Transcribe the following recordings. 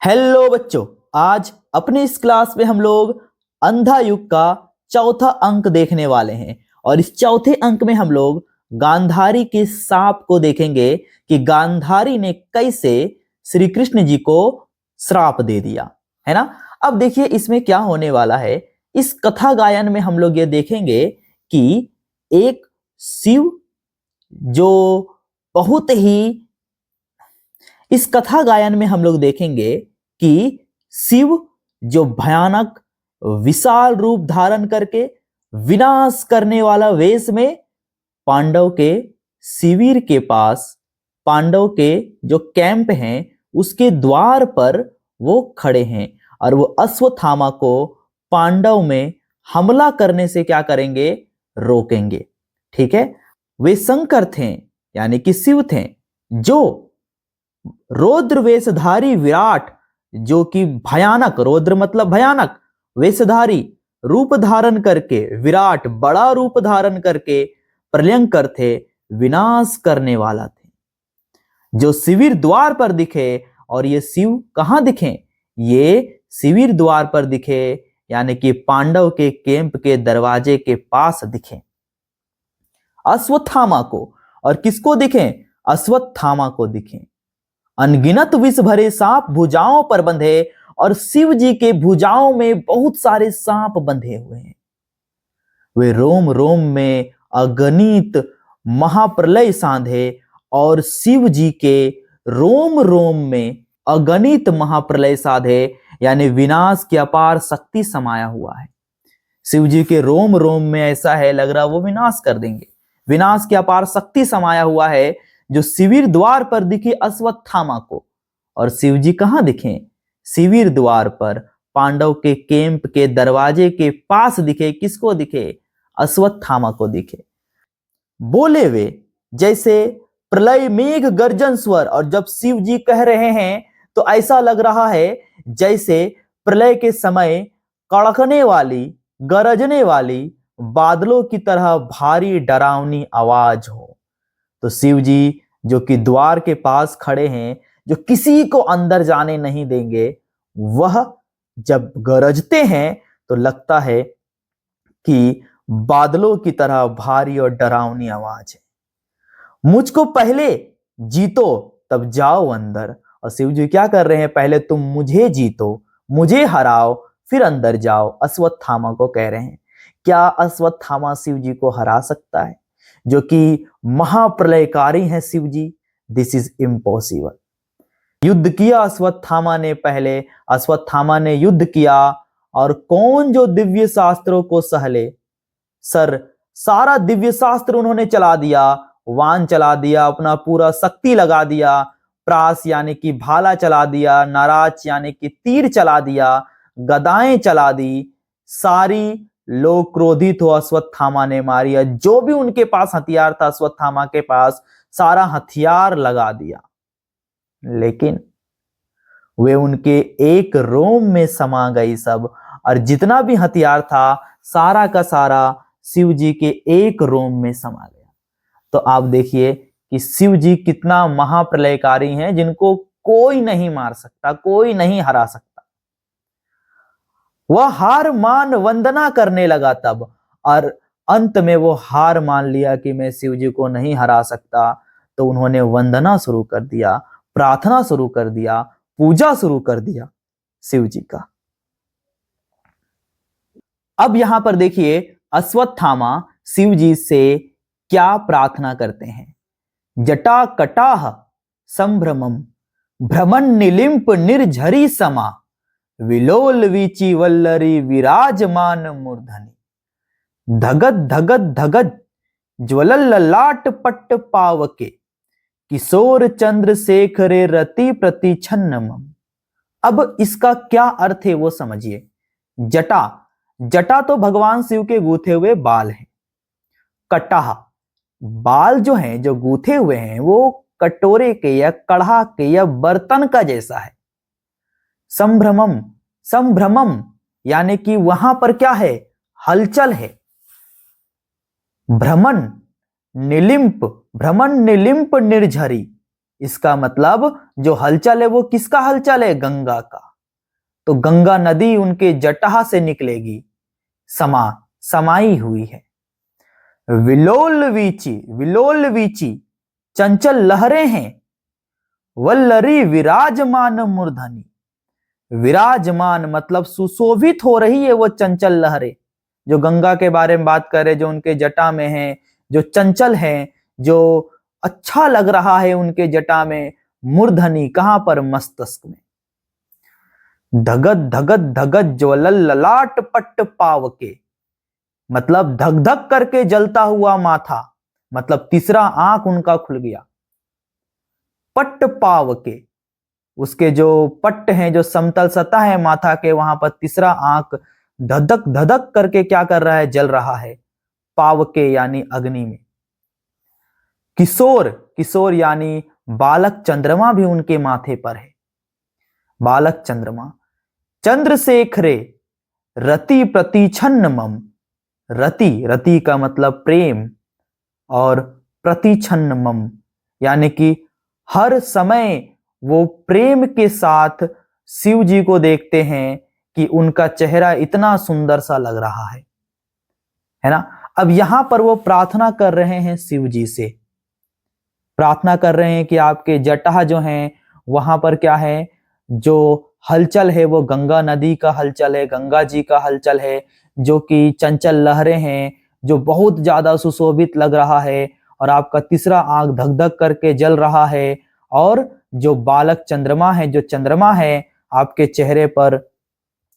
Hello बच्चों, आज अपनी इस क्लास में हम लोग अंधा युग का चौथा अंक देखने वाले हैं। और इस चौथे अंक में हम लोग गांधारी के सांप को देखेंगे कि गांधारी ने कैसे श्री कृष्ण जी को श्राप दे दिया, है ना। अब देखिए इसमें क्या होने वाला है। इस कथा गायन में हम लोग ये देखेंगे कि एक शिव जो बहुत ही इस कथा गायन में हम लोग देखेंगे कि शिव जो भयानक विशाल रूप धारण करके विनाश करने वाला वेश में पांडव के शिविर के पास, पांडव के जो कैंप हैं उसके द्वार पर वो खड़े हैं और वो अश्वत्थामा को पांडव में हमला करने से क्या करेंगे, रोकेंगे। ठीक है, वे शंकर थे यानी कि शिव थे जो रौद्र वेशधारी विराट, जो कि भयानक, रौद्र मतलब भयानक, वेशधारी रूप धारण करके, विराट बड़ा रूप धारण करके प्रलयंकर थे, विनाश करने वाला थे, जो शिविर द्वार पर दिखे। और ये शिव कहां दिखे? ये शिविर द्वार पर दिखे यानी कि पांडव के कैंप के दरवाजे के पास दिखे अश्वत्थामा को। और किसको दिखे? अश्वत्थामा को दिखे। अनगिनत विष भरे सांप भुजाओं पर बंधे, और शिव जी के भुजाओं में बहुत सारे सांप बंधे हुए हैं। वे रोम रोम में अगणित महाप्रलय साधे, और शिव जी के रोम रोम में अगणित महाप्रलय साधे यानी विनाश की अपार शक्ति समाया हुआ है। शिव जी के रोम रोम में ऐसा है, लग रहा वो विनाश कर देंगे। विनाश की अपार शक्ति समाया हुआ है जो शिविर द्वार पर दिखे अश्वत्थामा को। और शिव जी कहां दिखे? शिविर द्वार पर, पांडव के कैंप के दरवाजे के पास दिखे। किसको दिखे? अश्वत्थामा को दिखे। बोले वे जैसे प्रलय मेघ गर्जन स्वर। और जब शिव जी कह रहे हैं तो ऐसा लग रहा है जैसे प्रलय के समय कड़कने वाली, गरजने वाली बादलों की तरह भारी डरावनी आवाज हो। तो शिव जी जो कि द्वार के पास खड़े हैं, जो किसी को अंदर जाने नहीं देंगे, वह जब गरजते हैं तो लगता है कि बादलों की तरह भारी और डरावनी आवाज है। मुझको पहले जीतो तब जाओ अंदर। और शिव जी क्या कर रहे हैं? पहले तुम मुझे जीतो, मुझे हराओ, फिर अंदर जाओ, अश्वत्थामा को कह रहे हैं। क्या अश्वत्थामा शिव जी को हरा सकता है, जो कि महाप्रलयकारी हैं Shiv ji? This is impossible. युद्ध किया अश्वत्थामा ने, पहले अश्वत्थामा ने युद्ध किया। और कौन जो दिव्य शास्त्रों को सहले, सर सारा दिव्य शास्त्र उन्होंने चला दिया, वान चला दिया, अपना पूरा शक्ति लगा दिया, प्रास यानी कि भाला चला दिया, नाराज यानी कि तीर चला दिया, गदाएं चला दी, सारी लोग क्रोधित हो अश्वत्थामा ने मारी। जो भी उनके पास हथियार था अश्वत्थामा के पास, सारा हथियार लगा दिया, लेकिन वे उनके एक रोम में समा गई सब। और जितना भी हथियार था सारा का सारा शिव जी के एक रोम में समा गया। तो आप देखिए कि शिव जी कितना महाप्रलयकारी हैं, जिनको कोई नहीं मार सकता, कोई नहीं हरा सकता। वह हार मान वंदना करने लगा तब, और अंत में वो हार मान लिया कि मैं शिव जी को नहीं हरा सकता। तो उन्होंने वंदना शुरू कर दिया, प्रार्थना शुरू कर दिया, पूजा शुरू कर दिया शिव जी का। अब यहां पर देखिए अश्वत्थामा शिव जी से क्या प्रार्थना करते हैं। जटा कटाह संभ्रमम भ्रमण निलिंप निर्झरी समा, विलोल वीची वल्लरी विराजमान मूर्धनि, धगद धगद धगद ज्वलल ललाट पट्ट पावके, किशोर चंद्रशेखरे रति प्रति छन्नमम। अब इसका क्या अर्थ है वो समझिए। जटा, जटा तो भगवान शिव के गूथे हुए बाल हैं। कटाह, बाल जो हैं, जो गूथे हुए हैं, वो कटोरे के या कढ़ा के या बर्तन का जैसा है। संभ्रमम, संभ्रमम यानी कि वहां पर क्या है? हलचल है। भ्रमण निलिंप, भ्रमण निलिंप निर्झरी, इसका मतलब जो हलचल है वो किसका हलचल है? गंगा का। तो गंगा नदी उनके जटाह से निकलेगी, समाई हुई है। विलोल वीची चंचल लहरें हैं, वल्लरी विराजमान मूर्धनी। विराजमान मतलब सुशोभित हो रही है वो चंचल लहरें, जो गंगा के बारे में बात करें, जो उनके जटा में है, जो चंचल है, जो अच्छा लग रहा है उनके जटा में। मूर्धनी कहां पर? मस्तक में। धगत धगत धगत ज्वलल ललाट पट्ट पावके, मतलब धक धक करके जलता हुआ माथा, मतलब तीसरा आंख उनका खुल गया। पट्ट पावके, उसके जो पट्ट हैं, जो समतल सतह है माथा के, वहां पर तीसरा आंख धधक धधक करके क्या कर रहा है? जल रहा है। पावके यानी अग्नि में। किशोर यानी बालक चंद्रमा भी उनके माथे पर है। बालक चंद्रमा। चंद्रशेखरे रति प्रतिछन्न मम। रति का मतलब प्रेम, और प्रतिछन्न मम यानी कि हर समय वो प्रेम के साथ शिव जी को देखते हैं कि उनका चेहरा इतना सुंदर सा लग रहा है ना। अब यहां पर वो प्रार्थना कर रहे हैं शिव जी से, प्रार्थना कर रहे हैं कि आपके जटाह जो हैं वहां पर क्या है? जो हलचल है वो गंगा नदी का हलचल है, गंगा जी का हलचल है, जो कि चंचल लहरें हैं, जो बहुत ज्यादा सुशोभित लग रहा है, और आपका तीसरा आंख धक धक करके जल रहा है, और जो बालक चंद्रमा है, जो चंद्रमा है आपके चेहरे पर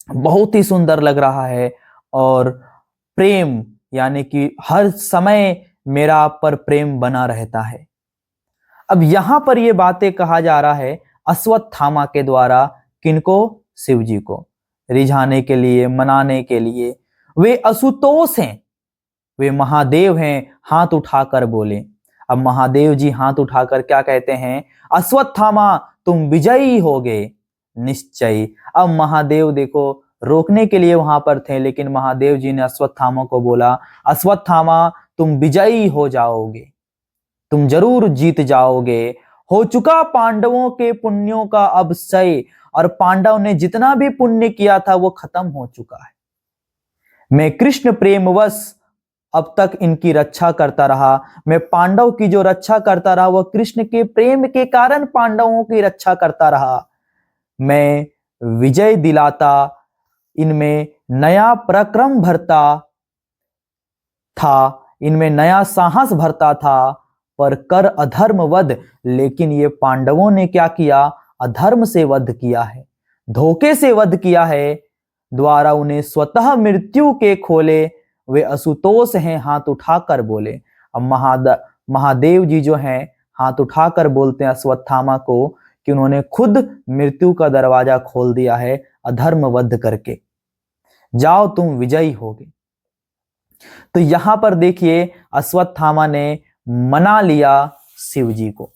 बहुत ही सुंदर लग रहा है, और प्रेम यानी कि हर समय मेरा आप पर प्रेम बना रहता है। अब यहां पर यह बातें कहा जा रहा है अश्वत्थामा के द्वारा, किनको? शिव जी को रिझाने के लिए, मनाने के लिए। वे असुतोष हैं, वे महादेव हैं, हाथ उठाकर बोले। अब महादेव जी हाथ उठाकर क्या कहते हैं? अश्वत्थामा तुम विजयी होगे निश्चय। अब महादेव देखो रोकने के लिए वहां पर थे, लेकिन महादेव जी ने अश्वत्थामा को बोला, अश्वत्थामा तुम विजयी हो जाओगे, तुम जरूर जीत जाओगे। हो चुका पांडवों के पुण्यों का अब क्षय, और पांडव ने जितना भी पुण्य किया था वो खत्म हो चुका है। मैं कृष्ण प्रेमवश अब तक इनकी रक्षा करता रहा, मैं पांडव की जो रक्षा करता रहा वो कृष्ण के प्रेम के कारण पांडवों की रक्षा करता रहा। मैं विजय दिलाता, इनमें नया पराक्रम भरता था, इनमें नया साहस भरता था, पर कर अधर्म वध। लेकिन ये पांडवों ने क्या किया? अधर्म से वध किया है, धोखे से वध किया है, द्वारा उन्हें स्वतः मृत्यु के खोले। वे असुतोष हैं, हाथ उठाकर बोले। अब महादेव जी जो हैं हाथ उठाकर बोलते हैं अश्वत्थामा को कि उन्होंने खुद मृत्यु का दरवाजा खोल दिया है अधर्म वध करके, जाओ तुम विजयी होगे। तो यहां पर देखिए अश्वत्थामा ने मना लिया शिव जी को।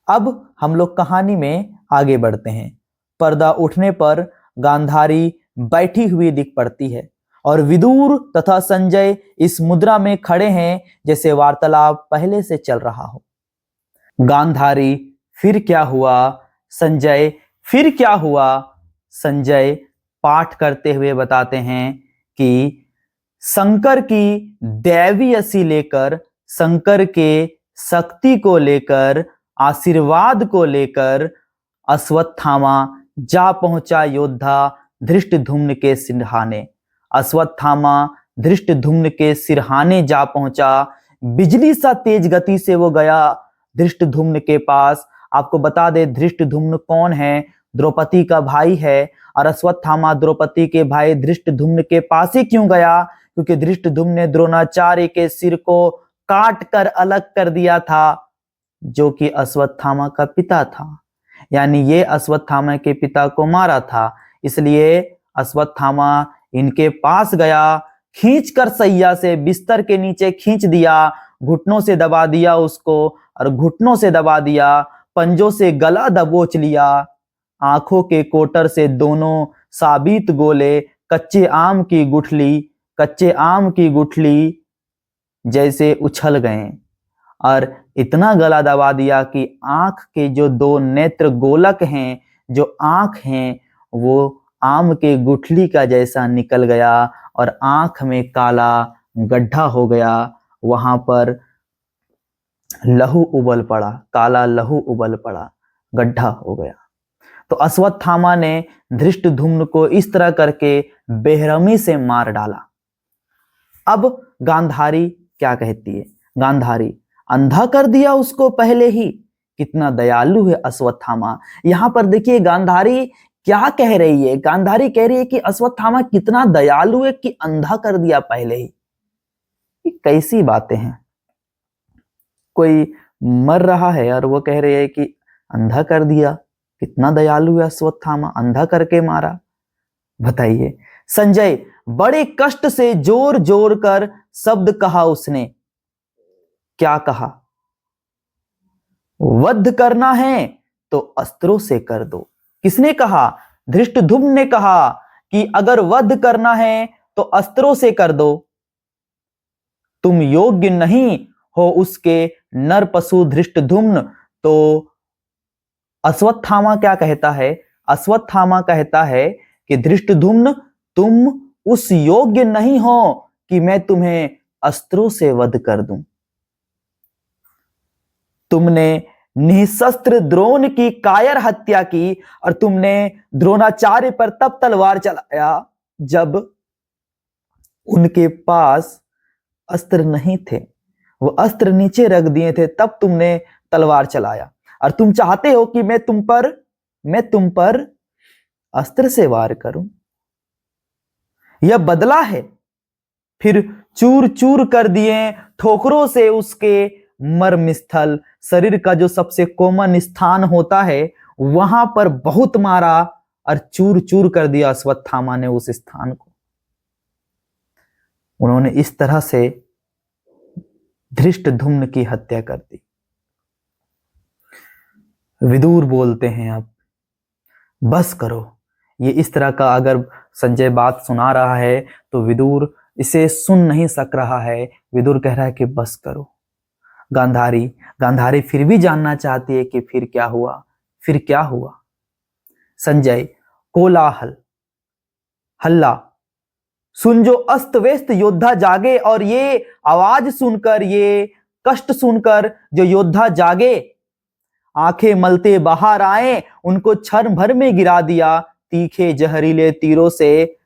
अब हम लोग कहानी में आगे बढ़ते हैं। पर्दा उठने पर गांधारी बैठी हुई दिख पड़ती है, और विदुर तथा संजय इस मुद्रा में खड़े हैं जैसे वार्तालाप पहले से चल रहा हो। गांधारी फिर क्या हुआ? संजय फिर क्या हुआ? संजय पाठ करते हुए बताते हैं कि शंकर की दैवी असी लेकर, शंकर के शक्ति को लेकर, आशीर्वाद को लेकर अश्वत्थामा जा पहुंचा योद्धा धृष्टद्युम्न के सिरहाने। अश्वत्थामा धृष्टद्युम्न के सिरहाने जा पहुंचा, बिजली सा तेज गति से वो गया धृष्टद्युम्न के पास। आपको बता दे धृष्टद्युम्न कौन है? द्रौपदी का भाई है। और अश्वत्थामा द्रौपदी के भाई धृष्टद्युम्न के पास ही क्यों गया? क्योंकि धृष्टद्युम्न ने द्रोणाचार्य के सिर को काट कर अलग कर दिया था, जो कि अश्वत्थामा का पिता था। यानी ये अश्वत्थामा के पिता को मारा था, इसलिए अश्वत्थामा इनके पास गया, खींच कर सैया से बिस्तर के नीचे खींच दिया, घुटनों से दबा दिया उसको, और घुटनों से दबा दिया, पंजों से गला दबोच लिया, आंखों के कोटर से दोनों साबित गोले, कच्चे आम की गुठली जैसे उछल गए, और इतना गला दबा दिया कि आंख के जो दो नेत्र गोलक हैं, जो आंख हैं, वो आम के गुठली का जैसा निकल गया और आंख में काला गड्ढा हो गया। वहां पर लहू उबल पड़ा, काला लहू उबल पड़ा, गड्ढा हो गया। तो अश्वत्थामा ने धृष्टद्युम्न को इस तरह करके बेरहमी से मार डाला। अब गांधारी क्या कहती है? गांधारी, अंधा कर दिया उसको पहले ही। कितना दयालु है अश्वत्थामा। यहां पर देखिए गांधारी क्या कह रही है। गांधारी कह रही है कि अश्वत्थामा कितना दयालु है कि अंधा कर दिया पहले ही। ये कैसी बातें हैं? कोई मर रहा है और वो कह रही है कि अंधा कर दिया। कितना दयालु है अश्वत्थामा, अंधा करके मारा। बताइए। संजय, बड़े कष्ट से जोर जोर कर शब्द कहा उसने। क्या कहा? वध करना है तो अस्त्रों से कर दो। किसने कहा? धृष्टद्युम्न ने कहा कि अगर वध करना है तो अस्त्रों से कर दो। तुम योग्य नहीं हो उसके, नर पशु धृष्टद्युम्न। तो अश्वत्थामा क्या कहता है? अश्वत्थामा कहता है कि धृष्टद्युम्न, तुम उस योग्य नहीं हो कि मैं तुम्हें अस्त्रों से वध कर दूं। तुमने निशस्त्र द्रोण की कायर हत्या की और तुमने द्रोणाचार्य पर तब तलवार चलाया जब उनके पास अस्त्र नहीं थे। वो अस्त्र नीचे रख दिए थे, तब तुमने तलवार चलाया। और तुम चाहते हो कि मैं तुम पर अस्त्र से वार करूं। यह बदला है। फिर चूर चूर कर दिए ठोकरों से उसके मर्म स्थल, शरीर का जो सबसे कोमल स्थान होता है, वहां पर बहुत मारा और चूर चूर कर दिया अश्वत्थामा ने उस स्थान को। उन्होंने इस तरह से धृष्टद्युम्न की हत्या कर दी। विदुर बोलते हैं अब बस करो। ये इस तरह का अगर संजय बात सुना रहा है तो विदुर इसे सुन नहीं सक रहा है। विदुर कह रहा है कि बस करो। गांधारी फिर भी जानना चाहती है कि फिर क्या हुआ, फिर क्या हुआ। संजय, कोलाहल, हल्ला सुन जो अस्त व्यस्त योद्धा जागे, और ये आवाज सुनकर, ये कष्ट सुनकर जो योद्धा जागे, आंखें मलते बाहर आए, उनको क्षण भर में गिरा दिया। तीखे जहरीले तीरों से,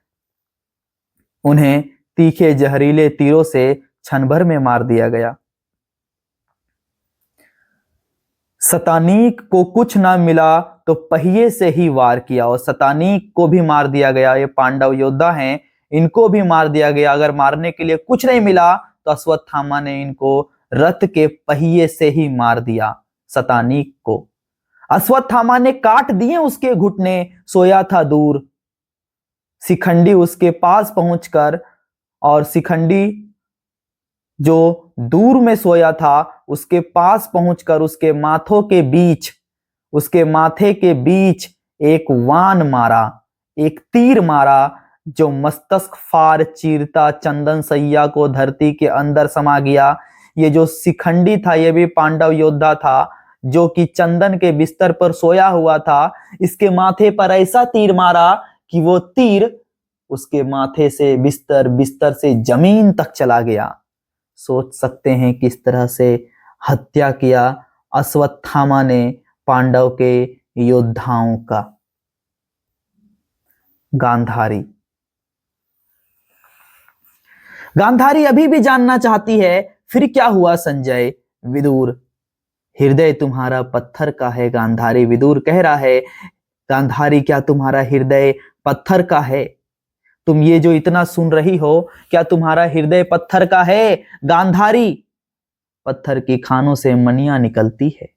उन्हें तीखे जहरीले तीरों से क्षण भर में मार दिया गया। शतानीक को कुछ ना मिला तो पहिए से ही वार किया, और शतानीक को भी मार दिया गया। ये पांडव योद्धा हैं, इनको भी मार दिया गया। अगर मारने के लिए कुछ नहीं मिला तो अश्वत्थामा ने इनको रथ के पहिए से ही मार दिया। शतानीक को अश्वत्थामा ने काट दिए उसके घुटने। सोया था दूर, शिखंडी उसके पास पहुंचकर, और शिखंडी जो दूर में सोया था उसके पास पहुंचकर उसके माथे के बीच एक वान मारा, एक तीर मारा, जो मस्तक फाड़ चीरता चंदन सैया को धरती के अंदर समा गया। ये जो शिखंडी था ये भी पांडव योद्धा था, जो कि चंदन के बिस्तर पर सोया हुआ था। इसके माथे पर ऐसा तीर मारा कि वो तीर उसके माथे से बिस्तर से जमीन तक चला गया। सोच सकते हैं किस तरह से हत्या किया अश्वत्थामा ने पांडव के योद्धाओं का। गांधारी अभी भी जानना चाहती है फिर क्या हुआ संजय। विदुर, हृदय तुम्हारा पत्थर का है। गांधारी, विदुर कह रहा है गांधारी, क्या तुम्हारा हृदय पत्थर का है? तुम ये जो इतना सुन रही हो, क्या तुम्हारा हृदय पत्थर का है? गांधारी, पत्थर की खानों से मनियां निकलती है।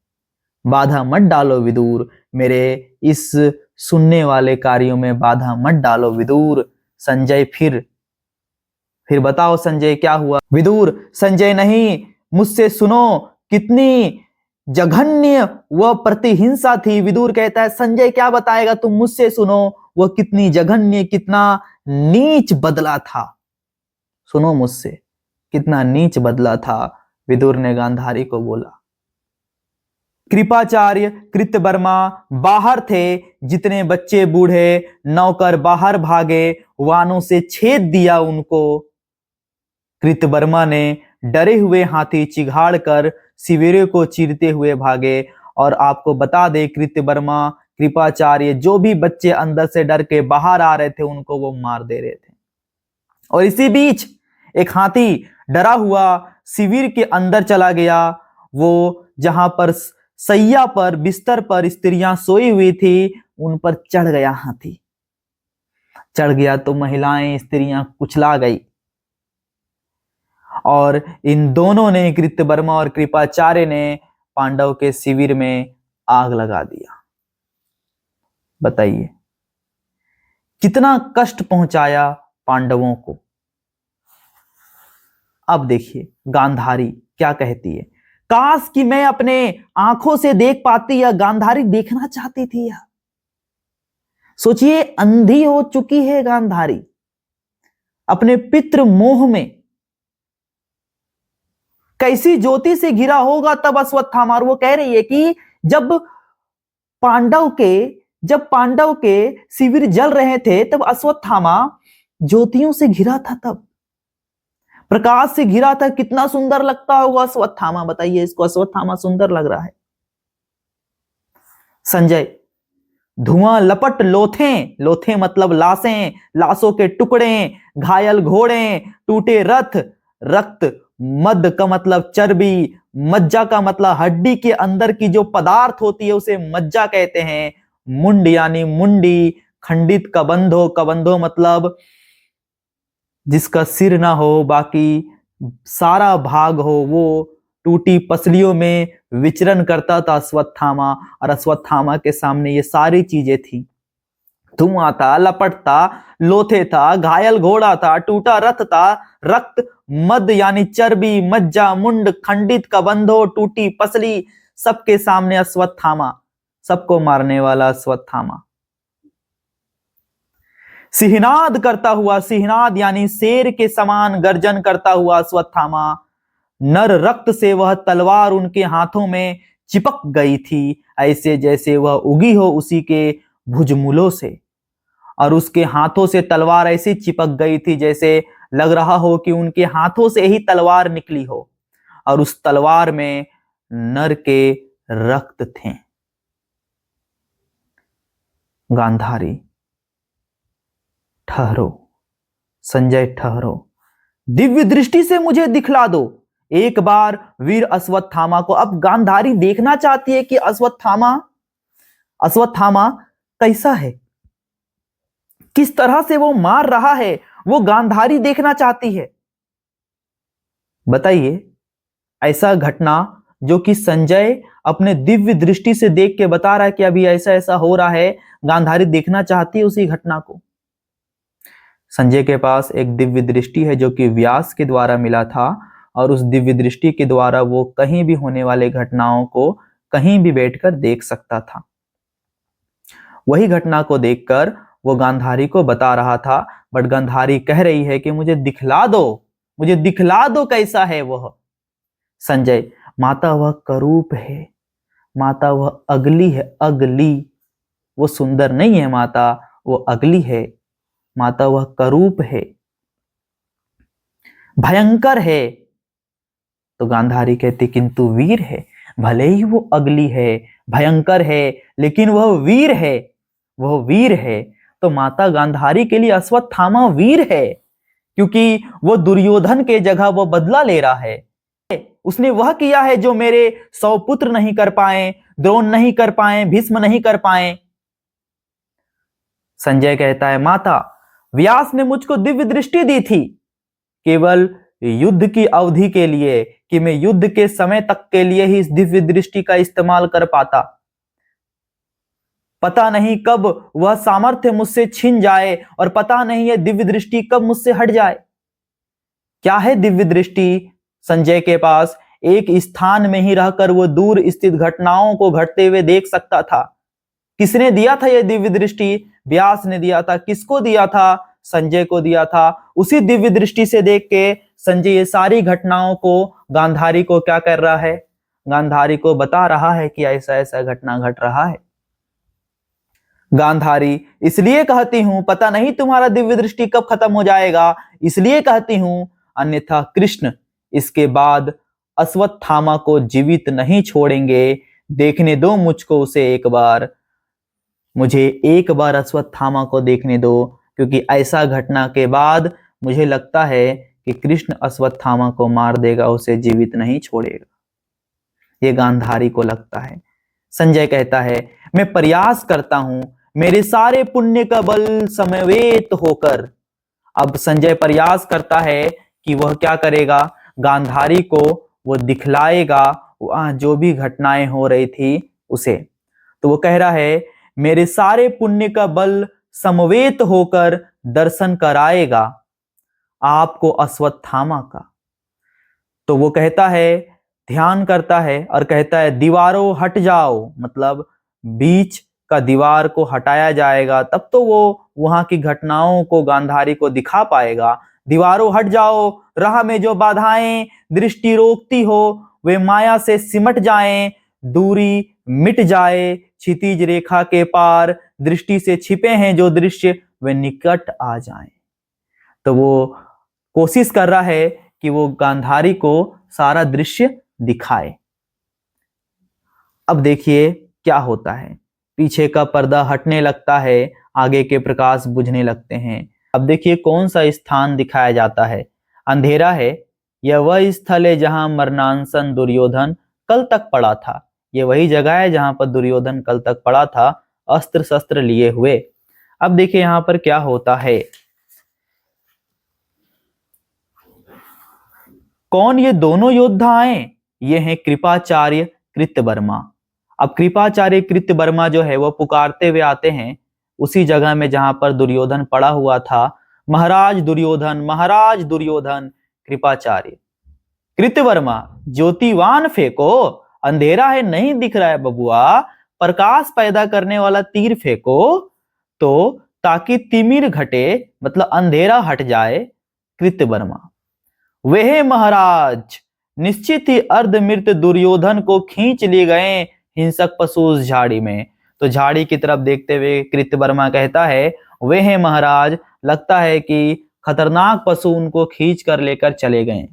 बाधा मत डालो विदुर, मेरे इस सुनने वाले कार्यों में बाधा मत डालो विदुर। संजय, फिर बताओ संजय क्या हुआ? विदुर, संजय नहीं, मुझसे सुनो, कितनी जघन्य वह प्रतिहिंसा थी। विदुर कहता है संजय क्या बताएगा, तुम मुझसे सुनो, वह कितनी जघन्य, कितना नीच बदला था। सुनो मुझसे, कितना नीच बदला था विदुर ने गांधारी को बोला। कृपाचार्य कृतवर्मा बाहर थे, जितने बच्चे बूढ़े नौकर बाहर भागे, वानों से छेद दिया उनको। कृतवर्मा ने डरे हुए हाथी चिघाड़ कर शिविरों को चीरते हुए भागे। और आपको बता दे, कृतवर्मा कृपाचार्य जो भी बच्चे अंदर से डर के बाहर आ रहे थे उनको वो मार दे रहे थे। और इसी बीच एक हाथी डरा हुआ शिविर के अंदर चला गया। वो जहां पर सैया पर बिस्तर पर स्त्रियां सोई हुई थी उन पर चढ़ गया हाथी। चढ़ गया तो महिलाएं स्त्रियां कुचला गई और इन दोनों ने, कृतवर्मा और कृपाचार्य ने, पांडव के शिविर में आग लगा दिया। बताइए कितना कष्ट पहुंचाया पांडवों को। अब देखिए गांधारी क्या कहती है। काश कि मैं अपने आंखों से देख पाती, या गांधारी देखना चाहती थी। या सोचिए, अंधी हो चुकी है गांधारी अपने पितृ मोह में। कैसी ज्योति से घिरा होगा तब अश्वत्थामा। और वो कह रही है कि जब पांडव के शिविर जल रहे थे तब अश्वत्थामा ज्योतियों से घिरा था, तब प्रकाश से घिरा था। कितना सुंदर लगता होगा अश्वत्थामा। बताइए, इसको अश्वत्थामा सुंदर लग रहा है। संजय, धुआं लपट लोथें, लोथें मतलब लाशें, लाशों के टुकड़े, घायल घोड़े, टूटे रथ, रक्त, मद का मतलब चर्बी, मज्जा का मतलब हड्डी के अंदर की जो पदार्थ होती है उसे मज्जा कहते हैं। मुंड यानी मुंडी, खंडित कबंधो, कबंधो मतलब जिसका सिर ना हो बाकी सारा भाग हो, वो टूटी पसलियों में विचरण करता था अश्वत्थामा। और अश्वत्थामा के सामने ये सारी चीजें थी। धुआं था, लपट था, लोथे था, घायल घोड़ा था, टूटा रथ था, रक्त, मद यानी चर्बी, मज्जा, मुंड, खंडित कबंधो, टूटी पसली, सबके सामने अश्वत्थामा, सबको मारने वाला अश्वत्थामा। सिहनाद करता हुआ, सिहनाद यानी शेर के समान गर्जन करता हुआ अश्वत्थामा, नर रक्त से वह तलवार उनके हाथों में चिपक गई थी, ऐसे जैसे वह उगी हो उसी के भुजमूलों से। और उसके हाथों से तलवार ऐसी चिपक गई थी जैसे लग रहा हो कि उनके हाथों से ही तलवार निकली हो, और उस तलवार में नर के रक्त थे। गांधारी, ठहरो संजय, ठहरो, दिव्य दृष्टि से मुझे दिखला दो एक बार वीर अश्वत्थामा को। अब गांधारी देखना चाहती है कि अश्वत्थामा कैसा है, किस तरह से वो मार रहा है, वो गांधारी देखना चाहती है। बताइए, ऐसा घटना जो कि संजय अपने दिव्य दृष्टि से देख के बता रहा है कि अभी ऐसा ऐसा हो रहा है, गांधारी देखना चाहती है उसी घटना को। संजय के पास एक दिव्य दृष्टि है जो कि व्यास के द्वारा मिला था, और उस दिव्य दृष्टि के द्वारा वो कहीं भी होने वाले घटनाओं को कहीं भी बैठकर देख सकता था। वही घटना को देखकर वो गांधारी को बता रहा था, बट गांधारी कह रही है कि मुझे दिखला दो कैसा है वह। संजय, माता वह करूप है, माता वह अगली है, अगली, वो सुंदर नहीं है माता, वो अगली है माता, वह करूप है, भयंकर है। तो गांधारी कहती किंतु वीर है, भले ही वो अगली है, भयंकर है, लेकिन वह वीर है, वह वीर है। तो माता गांधारी के लिए अश्वत्थामा वीर है, क्योंकि वो दुर्योधन के जगह वो बदला ले रहा है। उसने वह किया है जो मेरे 100 पुत्र नहीं कर पाए, द्रोण नहीं कर पाए, भीष्म नहीं कर पाए। संजय कहता है, माता, व्यास ने मुझको दिव्य दृष्टि दी थी केवल युद्ध की अवधि के लिए, कि मैं युद्ध के समय तक के लिए ही इस दिव्य दृष्टि का इस्तेमाल कर पाता। पता नहीं कब वह सामर्थ्य मुझसे छिन जाए, और पता नहीं है दिव्य दृष्टि कब मुझसे हट जाए। क्या है दिव्य दृष्टि संजय के पास? एक स्थान में ही रहकर वो दूर स्थित घटनाओं को घटते हुए देख सकता था। किसने दिया था यह दिव्य दृष्टि? व्यास ने दिया था। किसको दिया था? संजय को दिया था। उसी दिव्य दृष्टि से देख के संजय ये सारी घटनाओं को गांधारी को क्या कर रहा है? गांधारी को बता रहा है कि ऐसा ऐसा घटना घट रहा है। गांधारी, इसलिए कहती हूं, पता नहीं तुम्हारा दिव्य दृष्टि कब खत्म हो जाएगा, इसलिए कहती हूं, अन्यथा कृष्ण इसके बाद अश्वत्थामा को जीवित नहीं छोड़ेंगे। देखने दो मुझको उसे एक बार, मुझे एक बार अश्वत्थामा को देखने दो, क्योंकि ऐसा घटना के बाद मुझे लगता है कि कृष्ण अश्वत्थामा को मार देगा, उसे जीवित नहीं छोड़ेगा। ये गांधारी को लगता है। संजय कहता है, मैं प्रयास करता हूं, मेरे सारे पुण्य का बल समवेत होकर। अब संजय प्रयास करता है कि वह क्या करेगा, गांधारी को वो दिखलाएगा वहां जो भी घटनाएं हो रही थी उसे। तो वो कह रहा है, मेरे सारे पुण्य का बल समवेत होकर दर्शन कराएगा आपको अश्वत्थामा का। तो वो कहता है, ध्यान करता है और कहता है, दीवारों हट जाओ, मतलब बीच का दीवार को हटाया जाएगा, तब तो वो वहां की घटनाओं को गांधारी को दिखा पाएगा। दीवारों हट जाओ, राह में जो बाधाएं दृष्टि रोकती हो वे माया से सिमट जाएं, दूरी मिट जाए, क्षितिज रेखा के पार दृष्टि से छिपे हैं जो दृश्य वे निकट आ जाएं। तो वो कोशिश कर रहा है कि वो गांधारी को सारा दृश्य दिखाए। अब देखिए क्या होता है, पीछे का पर्दा हटने लगता है, आगे के प्रकाश बुझने लगते हैं। अब देखिए कौन सा स्थान दिखाया जाता है। अंधेरा है, यह वह स्थल है जहां मरणांसन दुर्योधन कल तक पड़ा था। ये वही जगह है जहां पर दुर्योधन कल तक पड़ा था, अस्त्र शस्त्र लिए हुए। अब देखिए यहां पर क्या होता है। कौन ये दोनों योद्धा आए? ये हैं कृपाचार्य कृत्यवर्मा। अब कृपाचार्य कृत्यवर्मा जो है वो पुकारते हुए आते हैं उसी जगह में जहां पर दुर्योधन पड़ा हुआ था। महाराज दुर्योधन, महाराज दुर्योधन। कृपाचार्य, कृत्यवर्मा, ज्योतिवान फेंको, अंधेरा है नहीं दिख रहा है बबुआ, प्रकाश पैदा करने वाला तीर फेंको तो ताकि तिमिर घटे, मतलब अंधेरा हट जाए। कृत्यवर्मा, वह महाराज, निश्चित ही अर्धमृत दुर्योधन को खींच लिए गए हिंसक पशु उस झाड़ी में। तो झाड़ी की तरफ देखते हुए कृत्यवर्मा कहता है, वे हैं महाराज, लगता है कि खतरनाक पशु उनको खींच कर लेकर चले गए।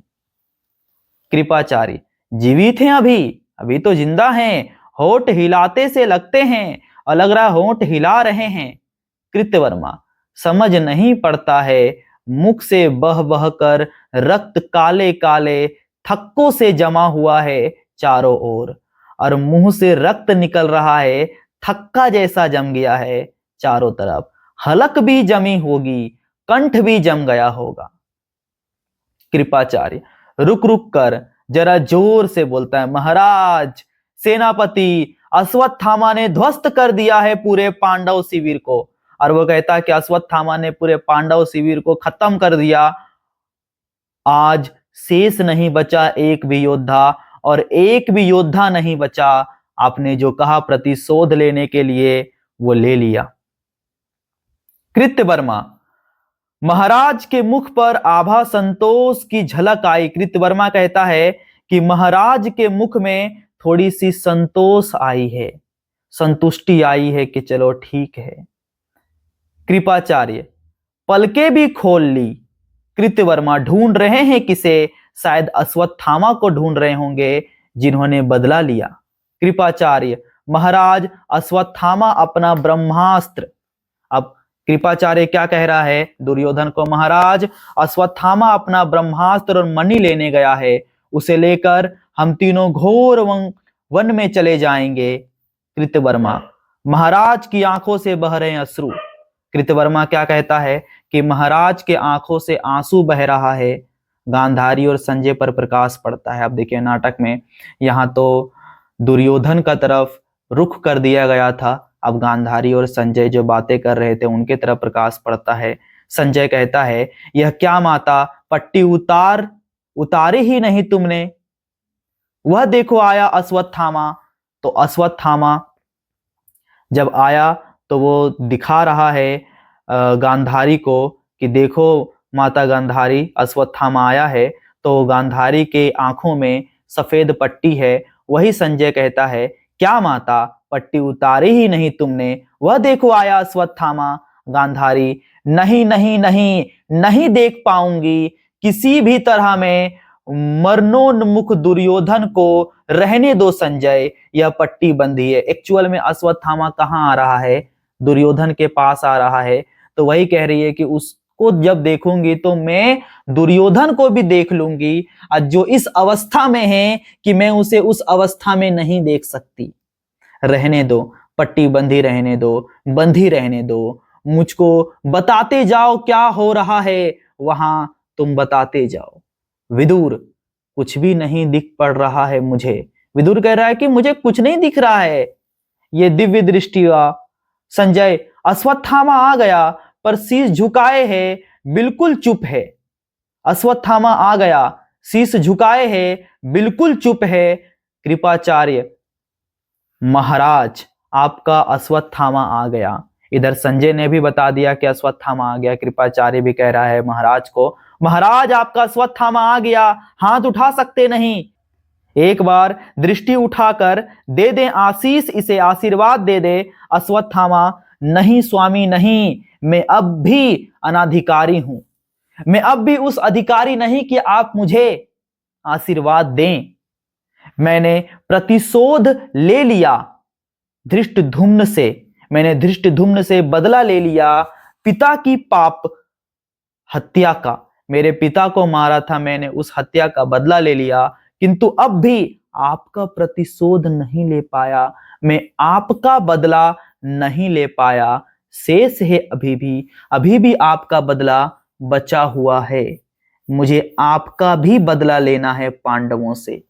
कृपाचार्य, जीवित हैं अभी? अभी तो जिंदा हैं, होठ हिलाते से लगते हैं और लग रहा होठ हिला रहे हैं। कृत्यवर्मा, समझ नहीं पड़ता है, मुख से बह बह कर रक्त काले काले थक्कों से जमा हुआ है चारों ओर, और मुंह से रक्त निकल रहा है, थक्का जैसा जम गया है चारों तरफ, हलक भी जमी होगी, कंठ भी जम गया होगा। कृपाचार्य रुक रुक कर जरा जोर से बोलता है, महाराज, सेनापति अश्वत्थामा ने ध्वस्त कर दिया है पूरे पांडव शिविर को। और वो कहता है कि अश्वत्थामा ने पूरे पांडव शिविर को खत्म कर दिया, आज शेष नहीं बचा एक भी योद्धा, और एक भी योद्धा नहीं बचा। आपने जो कहा प्रतिशोध लेने के लिए वो ले लिया। कृत्यवर्मा, महाराज के मुख पर आभा संतोष की झलक आई। कृत्यवर्मा कहता है कि महाराज के मुख में थोड़ी सी संतोष आई है, संतुष्टि आई है कि चलो ठीक है। कृपाचार्य, पलकें भी खोल ली। कृत्यवर्मा, ढूंढ रहे हैं किसे? शायद अश्वत्थामा को ढूंढ रहे होंगे जिन्होंने बदला लिया। कृपाचार्य, महाराज, अश्वत्थामा अपना ब्रह्मास्त्र। अब कृपाचार्य क्या कह रहा है दुर्योधन को? महाराज, अश्वत्थामा अपना ब्रह्मास्त्र और मणि लेने गया है, उसे लेकर हम तीनों घोर वन में चले जाएंगे। कृत्यवर्मा, महाराज की आंखों से बह रहे अश्रु। कृत्यवर्मा क्या कहता है कि महाराज के आंखों से आंसू बह रहा है। गांधारी और संजय पर प्रकाश पड़ता है। अब देखिए नाटक में यहाँ तो दुर्योधन का तरफ रुख कर दिया गया था, अब गांधारी और संजय जो बातें कर रहे थे उनके तरफ प्रकाश पड़ता है। संजय कहता है, यह क्या माता, पट्टी उतारे ही नहीं तुमने? वह देखो आया अश्वत्थामा। तो अश्वत्थामा जब आया तो वो दिखा रहा है गांधारी को कि देखो माता गांधारी, अश्वत्थामा आया है। तो गांधारी के आंखों में सफेद पट्टी है। वही संजय कहता है, क्या माता, पट्टी उतारी ही नहीं तुमने, वह देखो आया अश्वत्थामा। गांधारी, नहीं नहीं नहीं, नहीं देख पाऊंगी, किसी भी तरह में मरणोन्मुख दुर्योधन को रहने दो संजय, यह पट्टी बंधी है। एक्चुअल में अश्वत्थामा कहाँ आ रहा है? दुर्योधन के पास आ रहा है। तो वही कह रही है कि उसको जब देखूंगी तो मैं दुर्योधन को भी देख लूंगी, और जो इस अवस्था में है कि मैं उसे उस अवस्था में नहीं देख सकती। रहने दो, पट्टी बंधी रहने दो, बंधी रहने दो, मुझको बताते जाओ क्या हो रहा है वहां, तुम बताते जाओ। विदुर, कुछ भी नहीं दिख पड़ रहा है मुझे। विदुर कह रहा है कि मुझे कुछ नहीं दिख रहा है। ये दिव्य दृष्टि हुआ। संजय, अश्वत्थामा आ गया पर शीश झुकाए है, बिल्कुल चुप है। अश्वत्थामा आ गया, शीश झुकाए है, बिल्कुल चुप है। कृपाचार्य, महाराज, आपका अश्वत्थामा आ गया। इधर संजय ने भी बता दिया कि अश्वत्थामा आ गया। कृपाचार्य भी कह रहा है महाराज को, महाराज आपका अश्वत्थामा आ गया, हाथ उठा सकते नहीं। एक बार दृष्टि उठाकर दे दें आशीष, इसे आशीर्वाद दे दे। अश्वत्थामा, नहीं स्वामी नहीं, मैं अब भी अनाधिकारी हूं। मैं अब भी उस अधिकारी नहीं कि आप मुझे आशीर्वाद दें। मैंने प्रतिशोध ले लिया धृष्टद्युम्न से, मैंने धृष्टद्युम्न से बदला ले लिया पिता की पाप हत्या का। मेरे पिता को मारा था, मैंने उस हत्या का बदला ले लिया, किंतु अब भी आपका प्रतिशोध नहीं ले पाया, मैं आपका बदला नहीं ले पाया। शेष है अभी भी आपका बदला बचा हुआ है। मुझे आपका भी बदला लेना है पांडवों से।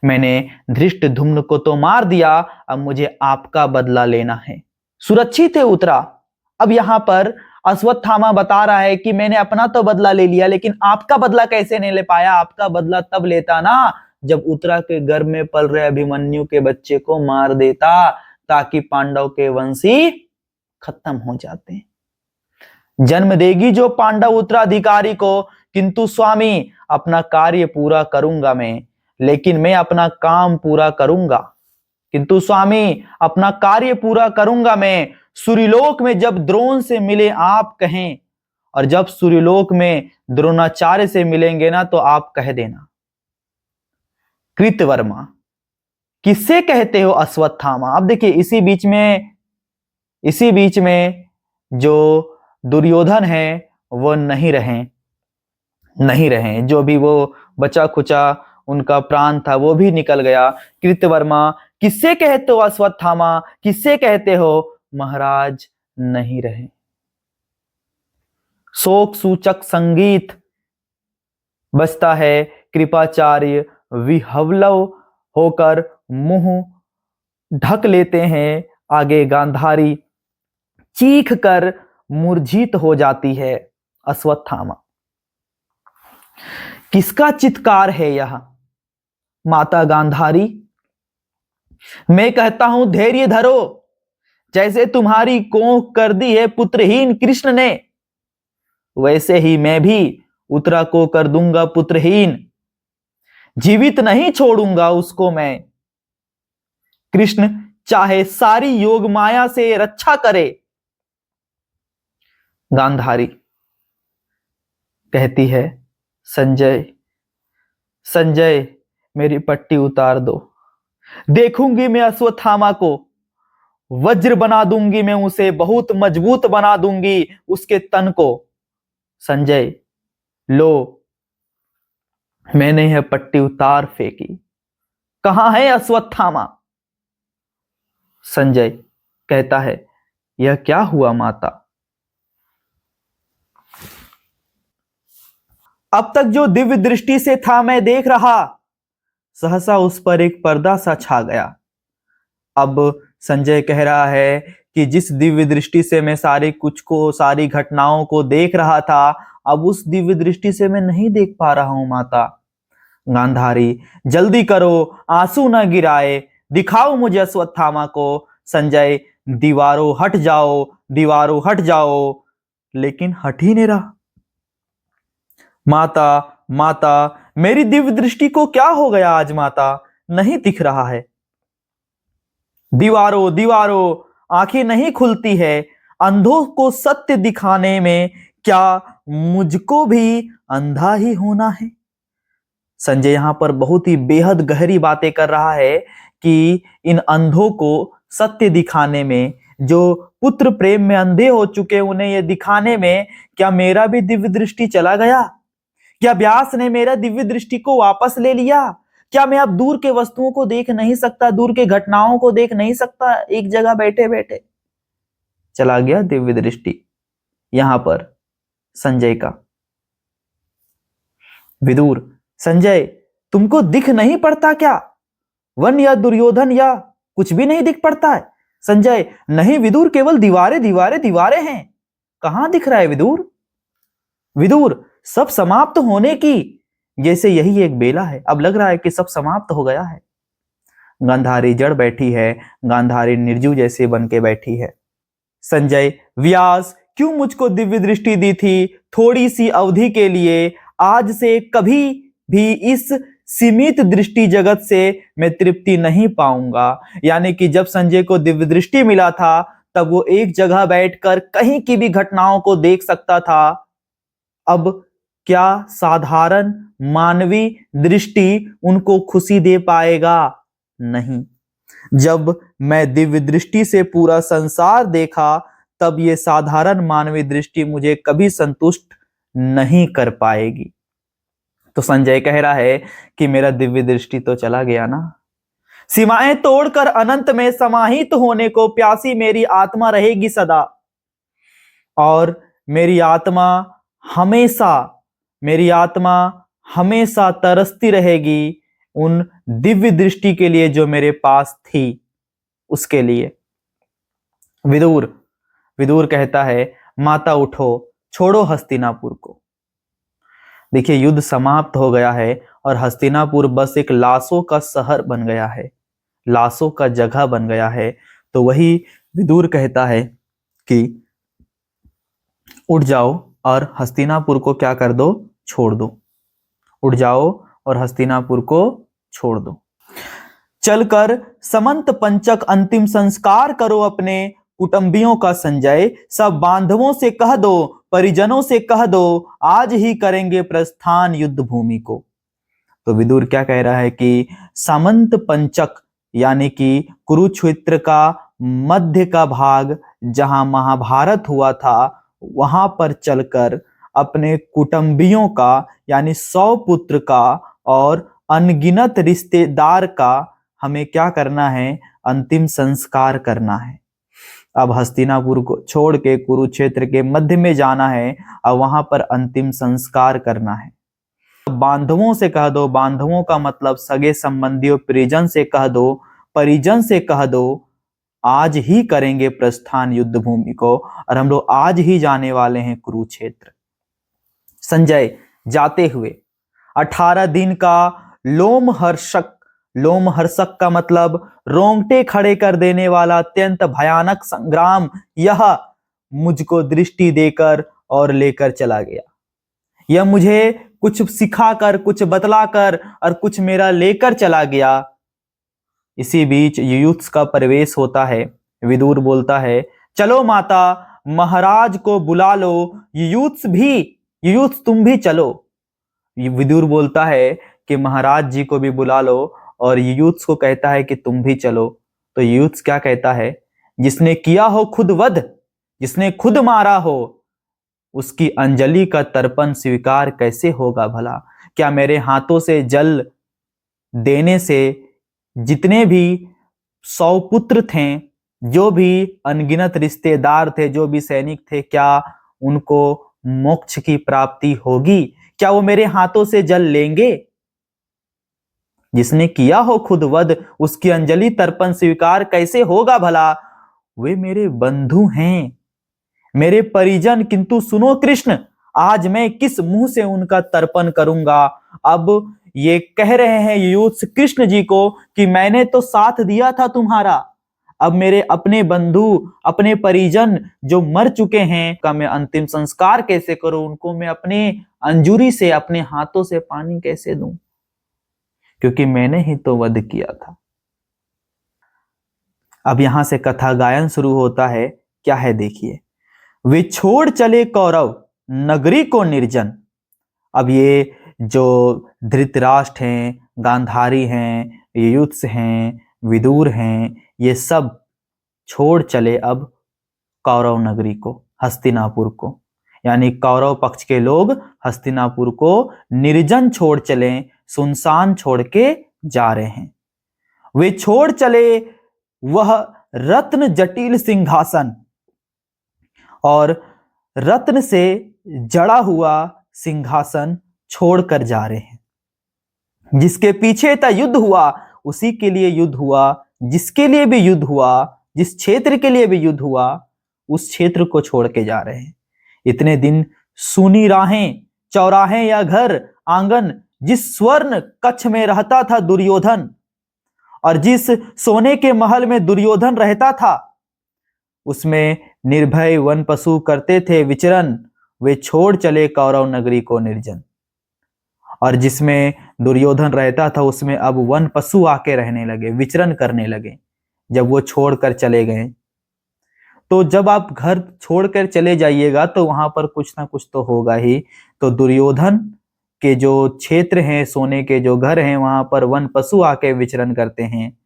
मैंने धृष्टद्युम्न को तो मार दिया, अब मुझे आपका बदला लेना है। सुरक्षित है उतरा। अब यहां पर अश्वत्थामा बता रहा है कि मैंने अपना तो बदला ले लिया, लेकिन आपका बदला कैसे नहीं ले पाया? आपका बदला तब लेता ना जब उत्तरा के गर्भ में पल रहे अभिमन्यु के बच्चे को मार देता, ताकि पांडव के वंशी खत्म हो जाते। जन्म देगी जो पांडव उत्तराधिकारी को, किंतु स्वामी अपना कार्य पूरा करूंगा मैं, लेकिन मैं अपना काम पूरा करूंगा, किंतु स्वामी अपना कार्य पूरा करूंगा मैं। सूर्यलोक में जब द्रोण से मिले आप कहें, और जब सूर्यलोक में द्रोणाचार्य से मिलेंगे ना तो आप कह देना। कृतवर्मा, किससे कहते हो अश्वत्थामा? अब देखिए इसी बीच में जो दुर्योधन है वो नहीं रहे, जो भी वो बचा खुचा उनका प्राण था वो भी निकल गया। कृतवर्मा, किससे कहते हो अश्वत्थामा, किससे कहते हो? महाराज नहीं रहे। शोक सूचक संगीत बजता है। कृपाचार्य विह्वल होकर मुंह ढक लेते हैं। आगे गांधारी चीख कर मूर्छित हो जाती है। अश्वत्थामा, किसका चित्कार है यह? माता गांधारी, मैं कहता हूं धैर्य धरो, जैसे तुम्हारी कोख कर दी है पुत्रहीन कृष्ण ने, वैसे ही मैं भी उत्तरा को कर दूंगा पुत्रहीन। जीवित नहीं छोड़ूंगा उसको मैं। कृष्ण चाहे सारी योग माया से रक्षा करे। गांधारी कहती है, संजय मेरी पट्टी उतार दो, देखूंगी मैं अश्वत्थामा को, वज्र बना दूंगी मैं उसे, बहुत मजबूत बना दूंगी उसके तन को। संजय, लो मैंने यह पट्टी उतार फेंकी, कहां है अश्वत्थामा? संजय कहता है, यह क्या हुआ माता? अब तक जो दिव्य दृष्टि से था मैं देख रहा, सहसा उस पर एक पर्दा सा छा गया। अब संजय कह रहा है कि जिस दिव्य दृष्टि से मैं सारी घटनाओं को देख रहा था, अब उस दिव्य दृष्टि से मैं नहीं देख पा रहा हूं माता। गांधारी, जल्दी करो, आंसू न गिराए, दिखाओ मुझे अश्वत्थामा को। संजय, दीवारों हट जाओ, लेकिन हट ही नहीं रहा। माता माता, मेरी दिव्य दृष्टि को क्या हो गया आज माता, नहीं दिख रहा है। दीवारों दीवारों, आंखें नहीं खुलती है, अंधों को सत्य दिखाने में क्या मुझको भी अंधा ही होना है। संजय यहां पर बहुत ही बेहद गहरी बातें कर रहा है कि इन अंधों को सत्य दिखाने में, जो पुत्र प्रेम में अंधे हो चुके उन्हें ये दिखाने में क्या मेरा भी दिव्य दृष्टि चला गया? क्या व्यास ने मेरा दिव्य दृष्टि को वापस ले लिया? क्या मैं अब दूर के वस्तुओं को देख नहीं सकता, दूर के घटनाओं को देख नहीं सकता? एक जगह बैठे बैठे चला गया दिव्य दृष्टि। यहां पर संजय का विदुर, संजय तुमको दिख नहीं पड़ता क्या? वन या दुर्योधन या कुछ भी नहीं दिख पड़ता है? संजय, नहीं विदुर, केवल दीवारें दीवारें दीवारें हैं। कहां दिख रहा है विदुर? विदुर, सब समाप्त होने की जैसे यही एक बेला है। अब लग रहा है कि सब समाप्त हो गया है। गांधारी जड़ बैठी है, गांधारी निर्जीव जैसे बन के बैठी है। संजय, व्यास क्यों मुझको दिव्य दृष्टि दी थी थोड़ी सी अवधि के लिए? आज से कभी भी इस सीमित दृष्टि जगत से मैं तृप्ति नहीं पाऊंगा। यानी कि जब संजय को दिव्य दृष्टि मिला था तब वो एक जगह बैठकर कहीं की भी घटनाओं को देख सकता था। अब क्या साधारण मानवीय दृष्टि उनको खुशी दे पाएगा? नहीं। जब मैं दिव्य दृष्टि से पूरा संसार देखा तब ये साधारण मानवीय दृष्टि मुझे कभी संतुष्ट नहीं कर पाएगी। तो संजय कह रहा है कि मेरा दिव्य दृष्टि तो चला गया ना। सीमाएं तोड़कर अनंत में समाहित होने को प्यासी मेरी आत्मा रहेगी सदा, और मेरी आत्मा हमेशा तरसती रहेगी उन दिव्य दृष्टि के लिए जो मेरे पास थी, उसके लिए। विदुर कहता है, माता उठो, छोड़ो हस्तिनापुर को। देखिए, युद्ध समाप्त हो गया है और हस्तिनापुर बस एक लाशों का शहर बन गया है, लाशों का जगह बन गया है। तो वही विदुर कहता है कि उठ जाओ और हस्तिनापुर को क्या कर दो? छोड़ दो। उठ जाओ और हस्तिनापुर को छोड़ दो। चलकर समंत पंचक अंतिम संस्कार करो अपने कुटुंबियों का संजय। सब बांधवों से कह दो, परिजनों से कह दो, आज ही करेंगे प्रस्थान युद्ध भूमि को। तो विदुर क्या कह रहा है कि सामंत पंचक यानी कि कुरुक्षेत्र का मध्य का भाग जहां महाभारत हुआ था, वहां पर चलकर अपने कुटुंबियों का यानी 100 पुत्र का और अनगिनत रिश्तेदार का हमें क्या करना है? अंतिम संस्कार करना है। अब हस्तिनापुर को छोड़ के कुरुक्षेत्र के मध्य में जाना है और वहां पर अंतिम संस्कार करना है। बांधवों से कह दो, बांधवों का मतलब सगे संबंधियों, परिजन से कह दो, परिजन से कह दो, आज ही करेंगे प्रस्थान युद्ध भूमि को, और हम लोग आज ही जाने वाले हैं कुरुक्षेत्र। संजय जाते हुए 18 दिन का लोमहर्षक का मतलब रोंगटे खड़े कर देने वाला अत्यंत भयानक संग्राम यह मुझको दृष्टि देकर और लेकर चला गया। यह मुझे कुछ सिखाकर, कुछ बतलाकर और कुछ मेरा लेकर चला गया। इसी बीच युयुत्स का प्रवेश होता है। विदुर बोलता है, चलो माता, महाराज को बुला लो, युयुत्स तुम भी चलो। विदुर बोलता है कि महाराज जी को भी बुला लो, और युयुत्स को कहता है कि तुम भी चलो। तो युयुत्स क्या कहता है? जिसने किया हो खुद वध, जिसने खुद मारा हो, उसकी अंजलि का तर्पण स्वीकार कैसे होगा भला? क्या मेरे हाथों से जल देने से जितने भी 100 पुत्र थे, जो भी अनगिनत रिश्तेदार थे, जो भी सैनिक थे, क्या उनको मोक्ष की प्राप्ति होगी? क्या वो मेरे हाथों से जल लेंगे? जिसने किया हो खुद वध, उसकी अंजलि तर्पण स्वीकार कैसे होगा भला? वे मेरे बंधु हैं, मेरे परिजन, किंतु सुनो कृष्ण, आज मैं किस मुंह से उनका तर्पण करूंगा? अब ये कह रहे हैं युयुत्स कृष्ण जी को कि मैंने तो साथ दिया था तुम्हारा, अब मेरे अपने बंधु, अपने परिजन जो मर चुके हैं का मैं अंतिम संस्कार कैसे करूं, उनको मैं अपने अंजूरी से, अपने हाथों से पानी कैसे दूं, क्योंकि मैंने ही तो वध किया था। अब यहां से कथा गायन शुरू होता है। क्या है देखिए, वे छोड़ चले कौरव नगरी को निर्जन। अब ये जो धृतराष्ट्र हैं, गांधारी हैं, युयुत्स हैं, विदुर हैं, ये सब छोड़ चले अब कौरव नगरी को, हस्तिनापुर को। यानी कौरव पक्ष के लोग हस्तिनापुर को निर्जन छोड़ चले, सुनसान छोड़ के जा रहे हैं। वे छोड़ चले वह रत्न जटिल सिंहासन, और रत्न से जड़ा हुआ सिंहासन छोड़कर जा रहे हैं। जिसके पीछे था युद्ध हुआ, उसी के लिए युद्ध हुआ, जिसके लिए भी युद्ध हुआ, जिस क्षेत्र के लिए भी युद्ध हुआ, उस क्षेत्र को छोड़ के जा रहे हैं। इतने दिन सूनी राहें, चौराहे या घर आंगन, जिस स्वर्ण कक्ष में रहता था दुर्योधन, और जिस सोने के महल में दुर्योधन रहता था, उसमें निर्भय वन पशु करते थे विचरण, वे छोड़ चले कौरव नगरी को निर्जन। और जिसमें दुर्योधन रहता था, उसमें अब वन पशु आके रहने लगे, विचरण करने लगे, जब वो छोड़कर चले गए। तो जब आप घर छोड़कर चले जाइएगा तो वहां पर कुछ ना कुछ तो होगा ही। तो दुर्योधन के जो क्षेत्र हैं, सोने के जो घर हैं, वहां पर वन पशु आके विचरण करते हैं।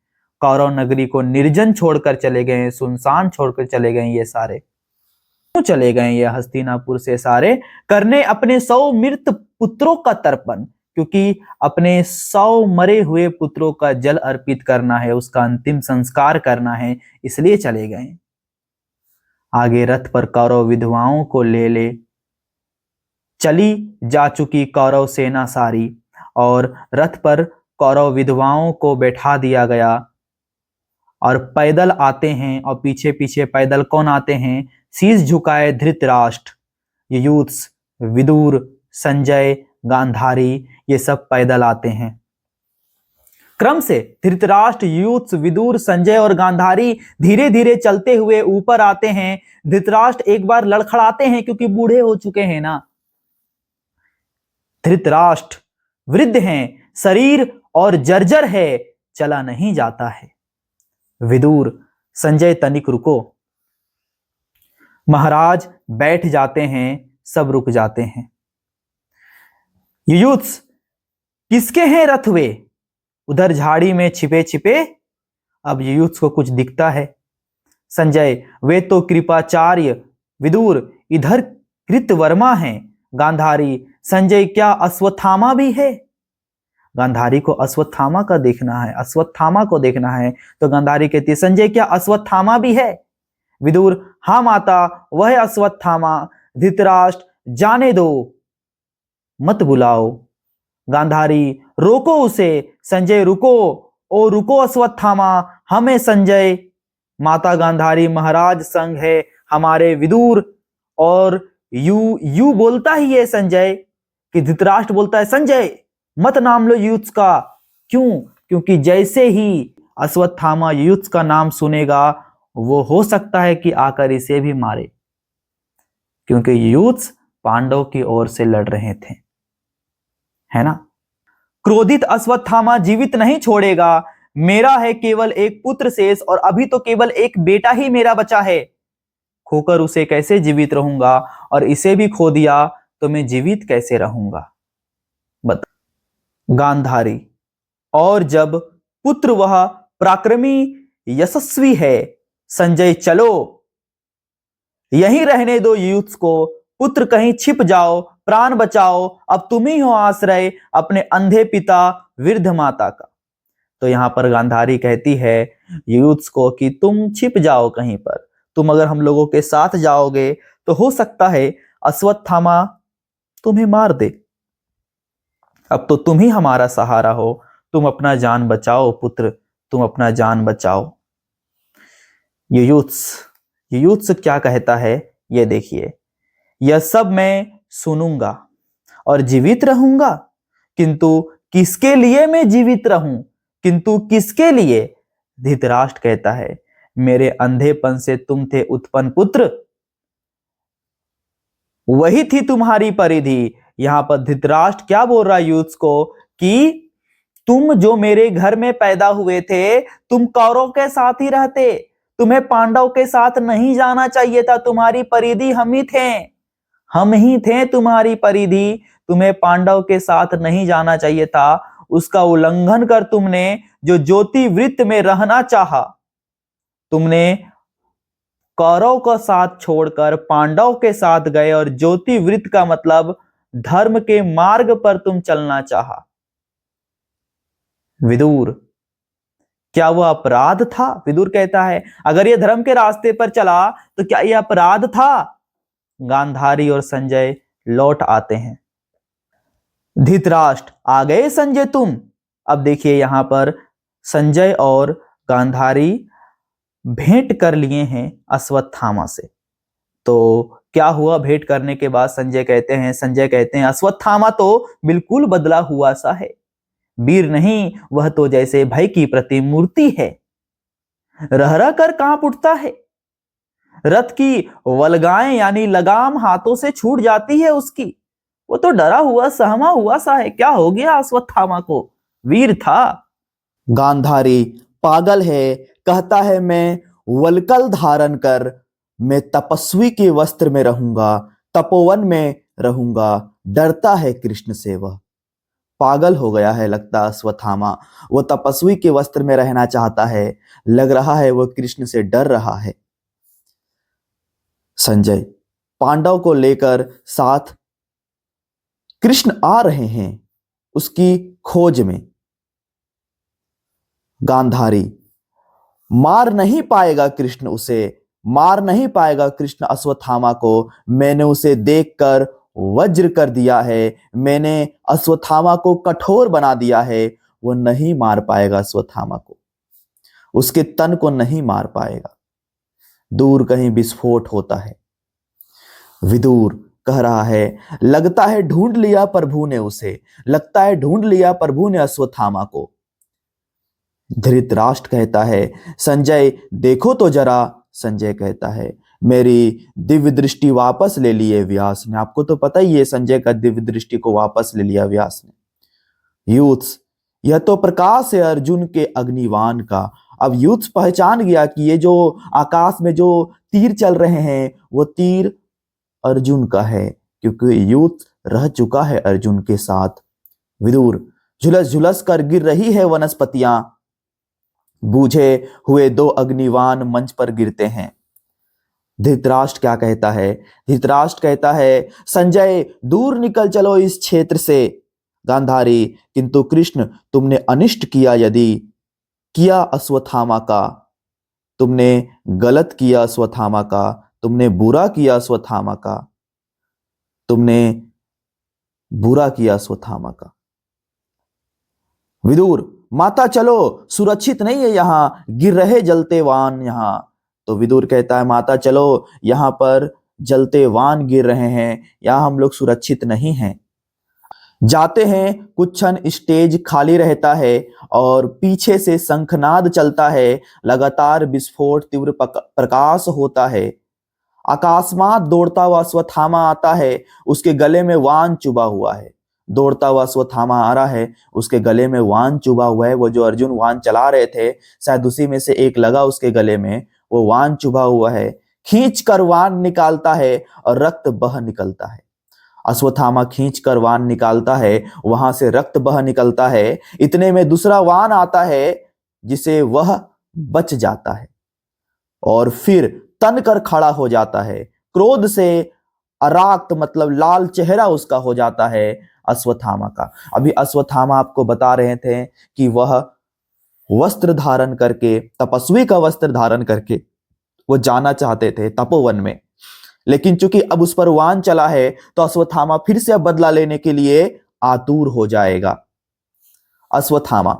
कौरव नगरी को निर्जन छोड़कर चले गए, सुनसान छोड़कर चले गए। ये सारे क्यों चले गए? ये हस्तिनापुर से सारे करने अपने 100 मृत पुत्रों का तर्पण, क्योंकि अपने 100 मरे हुए पुत्रों का जल अर्पित करना है, उसका अंतिम संस्कार करना है, इसलिए चले गए। आगे रथ पर कौरव विधवाओं को ले चली जा चुकी कौरव सेना सारी, और रथ पर कौरव विधवाओं को बैठा दिया गया, और पैदल आते हैं। और पीछे पीछे पैदल कौन आते हैं? शीश झुकाए धृतराष्ट्र, युयुत्स, विदुर, संजय, गांधारी, ये सब पैदल आते हैं। क्रम से धृतराष्ट्र, युयुत्स, विदुर, संजय और गांधारी धीरे धीरे चलते हुए ऊपर आते हैं। धृतराष्ट्र एक बार लड़खड़ाते हैं, क्योंकि बूढ़े हो चुके हैं ना। धृतराष्ट्र वृद्ध हैं, शरीर और जर्जर है, चला नहीं जाता है। विदुर, संजय तनिक रुको। महाराज बैठ जाते हैं, सब रुक जाते हैं। युयुत्स, किसके हैं रथ वे? उधर झाड़ी में छिपे छिपे। अब युयुत्स को कुछ दिखता है। संजय, वे तो कृपाचार्य। विदुर, इधर कृतवर्मा हैं। गांधारी, संजय, क्या अश्वत्थामा भी है? गांधारी को अश्वत्थामा का देखना है, अश्वत्थामा को देखना है। तो गांधारी कहती है, संजय, क्या अश्वत्थामा भी है? विदुर, हाँ माता, वह अश्वत्थामा। धृतराष्ट्र, जाने दो, मत बुलाओ। गांधारी, रोको उसे। संजय, रुको, ओ रुको अश्वत्थामा, हमें संजय। माता गांधारी, महाराज संग है हमारे विदुर। और यू बोलता ही है संजय, कि धृतराष्ट्र बोलता है, संजय मत नाम लो युयुत्स का। क्यों? क्योंकि जैसे ही अश्वत्थामा युयुत्स का नाम सुनेगा, वो हो सकता है कि आकर इसे भी मारे, क्योंकि युयुत्स पांडव की ओर से लड़ रहे थे, है ना। क्रोधित अश्वत्थामा, जीवित नहीं छोड़ेगा। मेरा है केवल एक पुत्र शेष, और अभी तो केवल एक बेटा ही मेरा बचा है। खोकर उसे कैसे जीवित रहूंगा, और इसे भी खो दिया तो मैं जीवित कैसे रहूंगा? बता। गांधारी, और जब पुत्र वह पराक्रमी यशस्वी है, संजय चलो, यहीं रहने दो युयुत्स को। पुत्र, कहीं छिप जाओ, प्राण बचाओ, अब तुम ही हो आश्रय अपने अंधे पिता वृद्ध माता का। तो यहां पर गांधारी कहती है युयुत्स को कि तुम छिप जाओ कहीं पर, तुम अगर हम लोगों के साथ जाओगे तो हो सकता है अश्वत्थामा तुम्हें मार दे। अब तो तुम ही हमारा सहारा हो, तुम अपना जान बचाओ पुत्र, तुम अपना जान बचाओ। युयुत्स क्या कहता है ये देखिए, यह सब मैं सुनूंगा और जीवित रहूंगा, किंतु किसके लिए मैं जीवित रहूं? किंतु किसके लिए? धृतराष्ट्र कहता है, मेरे अंधेपन से तुम थे उत्पन्न पुत्र, वही थी तुम्हारी परिधि। यहां पर धृतराष्ट्र क्या बोल रहा है यूथ्स को कि तुम जो मेरे घर में पैदा हुए थे, तुम कौरव के साथ ही रहते, तुम्हें पांडव के साथ नहीं जाना चाहिए था। तुम्हारी परिधि हम ही थे तुम्हारी परिधि, तुम्हें पांडव के साथ नहीं जाना चाहिए था। उसका उल्लंघन कर तुमने जो ज्योति वृत्त में रहना चाहा, तुमने कौरव का साथ छोड़कर पांडव के साथ गए और ज्योति वृत्त का मतलब धर्म के मार्ग पर तुम चलना चाहा। विदुर, क्या वह अपराध था? विदुर कहता है अगर यह धर्म के रास्ते पर चला तो क्या यह अपराध था? गांधारी और संजय लौट आते हैं। धृतराष्ट्र, आ गए संजय तुम? अब देखिए यहां पर संजय और गांधारी भेंट कर लिए हैं अश्वत्थामा से। तो क्या हुआ? भेंट करने के बाद संजय कहते हैं अश्वत्थामा तो बिल्कुल बदला हुआ सा है, वीर नहीं, वह तो जैसे भय की प्रतिमूर्ति है, रह रह कर कांप उठता है, रथ की वलगाएं यानी लगाम हाथों से छूट जाती है उसकी, वो तो डरा हुआ सहमा हुआ सा है। क्या हो गया अश्वत्थामा को? वीर था। गांधारी पागल है, कहता है मैं वलकल धारण कर मैं तपस्वी के वस्त्र में रहूंगा, तपोवन में रहूंगा, डरता है कृष्ण से वह। पागल हो गया है लगता अश्वत्थामा, वो तपस्वी के वस्त्र में रहना चाहता है, लग रहा है वो कृष्ण से डर रहा है। संजय पांडव को लेकर साथ कृष्ण आ रहे हैं उसकी खोज में। गांधारी, मार नहीं पाएगा कृष्ण उसे, मार नहीं पाएगा कृष्ण अश्वत्थामा को, मैंने उसे देखकर वज्र कर दिया है, मैंने अश्वत्थामा को कठोर बना दिया है, वो नहीं मार पाएगा अश्वत्थामा को, उसके तन को नहीं मार पाएगा। दूर कहीं विस्फोट होता है। विदुर कह रहा है लगता है ढूंढ लिया प्रभु ने उसे, लगता है ढूंढ लिया प्रभु ने अश्वत्थामा को। धृतराष्ट्र कहता है संजय देखो तो जरा। संजय कहता है मेरी दिव्य दृष्टि वापस ले लिए व्यास ने। आपको तो पता ही है संजय का दिव्य दृष्टि को वापस ले लिया व्यास ने। यूथ्स, यह तो प्रकाश है अर्जुन के अग्निवान का। अब यूथ्स पहचान गया कि ये जो आकाश में जो तीर चल रहे हैं वो तीर अर्जुन का है, क्योंकि यूथ रह चुका है अर्जुन के साथ। विदुर, झुलस झुलस कर गिर रही है वनस्पतियां, बूझे हुए दो अग्निवान मंच पर गिरते हैं। धृतराष्ट्र क्या कहता है? धृतराष्ट्र कहता है संजय दूर निकल चलो इस क्षेत्र से। गांधारी, किंतु कृष्ण तुमने अनिष्ट किया, यदि किया अश्वत्थामा का, तुमने गलत किया अश्वत्थामा का, तुमने बुरा किया अश्वत्थामा का, तुमने बुरा किया अश्वत्थामा का। विदुर, माता चलो, सुरक्षित नहीं है यहां, गिर रहे जलते वान यहां। तो विदुर कहता है माता चलो, यहां पर जलते वान गिर रहे हैं, यहां हम लोग सुरक्षित नहीं हैं। जाते हैं, कुछ क्षण स्टेज खाली रहता है और पीछे से शंखनाद चलता है, लगातार विस्फोट, तीव्र प्रकाश होता है। आकाशमात दौड़ता हुआ अश्वत्थामा आता है, उसके गले में वान चुभा हुआ है। दौड़ता हुआ अश्वत्थामा आ रहा है, उसके गले में वान चुभा हुआ है। वो जो अर्जुन वान चला रहे थे शायद उसी में से एक लगा उसके गले में, वो वान चुभा हुआ है। खींच कर वान निकालता है और रक्त बह निकलता है। अश्वत्थामा खींच कर वान निकालता है, वहां से रक्त बह निकलता है। इतने में दूसरा वान आता है जिसे वह बच जाता है और फिर तन कर खड़ा हो जाता है। क्रोध से अराक्त मतलब लाल चेहरा उसका हो जाता है अश्वत्थामा का। अभी अश्वत्थामा आपको बता रहे थे कि वह वस्त्र धारण करके, तपस्वी का वस्त्र धारण करके वो जाना चाहते थे तपोवन में, लेकिन चूंकि अब उस पर वान चला है तो अश्वत्थामा फिर से अब बदला लेने के लिए आतुर हो जाएगा। अश्वत्थामा,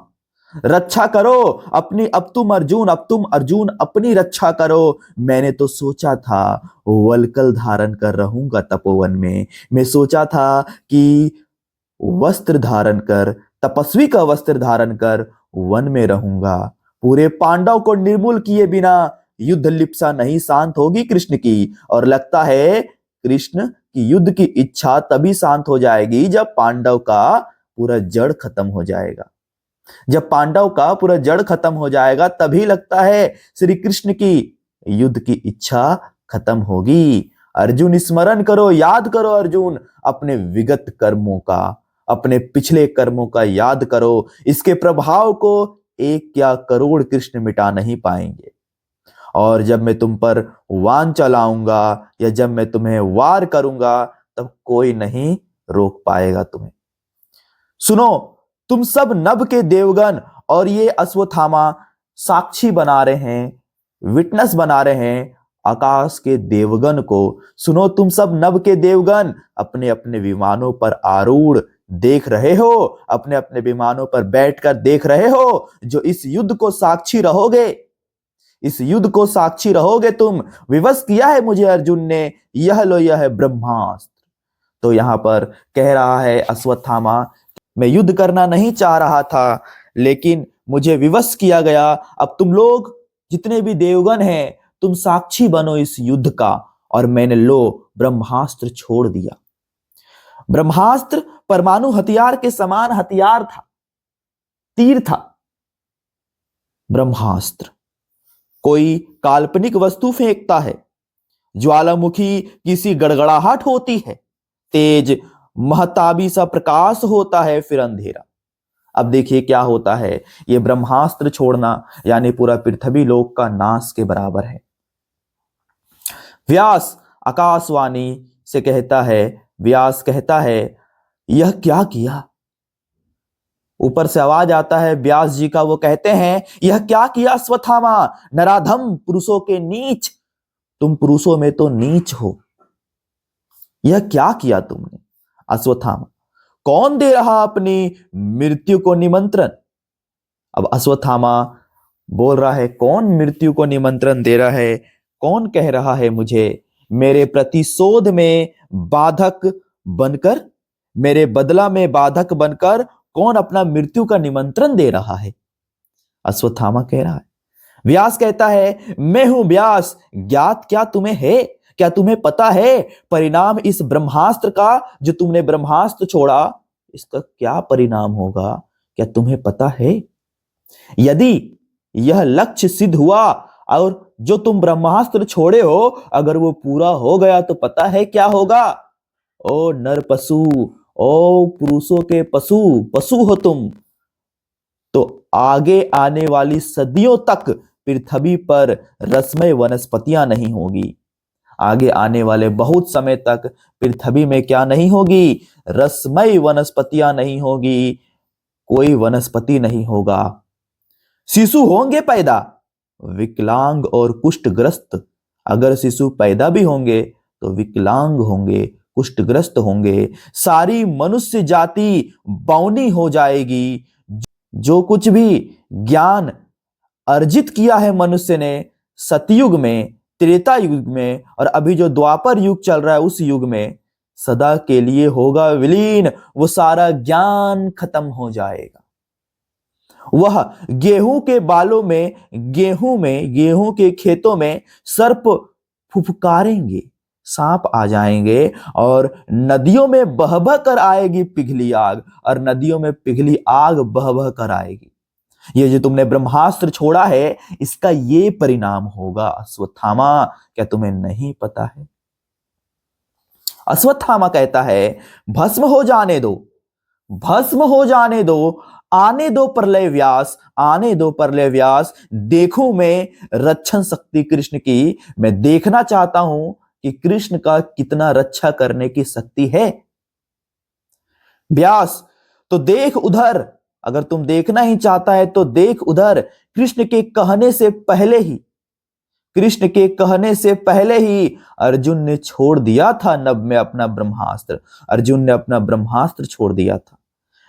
रक्षा करो अपनी, अब तुम अर्जुन अपनी रक्षा करो। मैंने तो सोचा था वलकल धारण कर रहूंगा तपोवन में, मैं सोचा था कि वस्त्र धारण कर, तपस्वी का वस्त्र धारण कर वन में रहूंगा, पूरे पांडव को निर्मूल किए बिना युद्ध लिप्सा नहीं शांत होगी कृष्ण की, और लगता है कृष्ण की युद्ध की इच्छा तभी शांत हो जाएगी जब पांडव का पूरा जड़ खत्म हो जाएगा। जब पांडव का पूरा जड़ खत्म हो जाएगा तभी लगता है श्री कृष्ण की युद्ध की इच्छा खत्म होगी। अर्जुन स्मरण करो, याद करो अर्जुन अपने विगत कर्मों का, अपने पिछले कर्मों का याद करो। इसके प्रभाव को एक या करोड़ कृष्ण मिटा नहीं पाएंगे। और जब मैं तुम पर वान चलाऊंगा या जब मैं तुम्हें वार करूंगा तब कोई नहीं रोक पाएगा तुम्हें। सुनो, तुम सब नभ के देवगण और ये अश्वत्थामा साक्षी बना रहे हैं, विटनेस बना रहे हैं आकाश के देवगण को। सुनो, तुम सब नभ के देवगण अपने अपने विमानों पर आरूढ़ देख रहे हो, अपने अपने विमानों पर बैठकर देख रहे हो, जो इस युद्ध को साक्षी रहोगे। इस युद्ध को साक्षी रहोगे तुम। विवश किया है मुझे अर्जुन ने, यह लो यह है ब्रह्मास्त्र। तो यहां पर कह रहा है अश्वत्थामा, मैं युद्ध करना नहीं चाह रहा था लेकिन मुझे विवश किया गया। अब तुम लोग जितने भी देवगण हैं तुम साक्षी बनो इस युद्ध का, और मैंने लो ब्रह्मास्त्र छोड़ दिया। ब्रह्मास्त्र परमाणु हथियार के समान हथियार था, तीर था। ब्रह्मास्त्र कोई काल्पनिक वस्तु फेंकता है, ज्वालामुखी किसी गड़गड़ाहट होती है, तेज महताबी सा प्रकाश होता है, फिर अंधेरा। अब देखिए क्या होता है, ये ब्रह्मास्त्र छोड़ना यानी पूरा पृथ्वी लोक का नाश के बराबर है। व्यास आकाशवाणी से कहता है, व्यास कहता है यह क्या किया। ऊपर से आवाज आता है व्यास जी का, वो कहते हैं यह क्या किया अश्वत्थामा, नराधम पुरुषों के नीच, तुम पुरुषों में तो नीच हो, यह क्या किया तुमने। अश्वत्थामा, कौन दे रहा अपनी मृत्यु को निमंत्रण। अब अश्वत्थामा बोल रहा है कौन मृत्यु को निमंत्रण दे रहा है, कौन कह रहा है मुझे मेरे प्रतिशोध में बाधक बनकर, मेरे बदला में बाधक बनकर कौन अपना मृत्यु का निमंत्रण दे रहा है। अश्वत्थामा कह रहा है। व्यास कहता है मैं हूं व्यास, ज्ञात क्या तुम्हें है, क्या तुम्हें पता है परिणाम इस ब्रह्मास्त्र का, जो तुमने ब्रह्मास्त्र छोड़ा इसका क्या परिणाम होगा, क्या तुम्हें पता है। यदि यह लक्ष्य सिद्ध हुआ और जो तुम ब्रह्मास्त्र छोड़े हो अगर वो पूरा हो गया तो पता है क्या होगा। ओ नर पशु, ओ पुरुषों के पशु, पशु हो तुम, तो आगे आने वाली सदियों तक पृथ्वी पर रसमय वनस्पतियां नहीं होगी। आगे आने वाले बहुत समय तक पृथ्वी में क्या नहीं होगी, रसमय वनस्पतियां नहीं होगी, कोई वनस्पति नहीं होगा। शिशु होंगे पैदा, विकलांग और कुष्ठग्रस्त। अगर शिशु पैदा भी होंगे तो विकलांग होंगे, कुष्ठग्रस्त होंगे। सारी मनुष्य जाति बौनी हो जाएगी। जो कुछ भी ज्ञान अर्जित किया है मनुष्य ने सतयुग में, त्रेता युग में और अभी जो द्वापर युग चल रहा है उस युग में, सदा के लिए होगा विलीन। वो सारा ज्ञान खत्म हो जाएगा। वह गेहूं के बालों में, गेहूं के खेतों में सर्प फुफकारेंगे, सांप आ जाएंगे, और नदियों में बह बह कर आएगी पिघली आग, और नदियों में पिघली आग बह बह कर आएगी। ये जो तुमने ब्रह्मास्त्र छोड़ा है इसका ये परिणाम होगा अश्वत्थामा, क्या तुम्हें नहीं पता है। अश्वत्थामा कहता है भस्म हो जाने दो, भस्म हो जाने दो, आने दो प्रलय व्यास, आने दो प्रलय व्यास। देखूं मैं रक्षण शक्ति कृष्ण की, मैं देखना चाहता हूं कि कृष्ण का कितना रक्षा करने की शक्ति है। व्यास तो देख उधर, अगर तुम देखना ही चाहता है तो देख उधर। कृष्ण के कहने से पहले ही, कृष्ण के कहने से पहले ही अर्जुन ने छोड़ दिया था नभ में अपना ब्रह्मास्त्र, अर्जुन ने अपना ब्रह्मास्त्र छोड़ दिया था।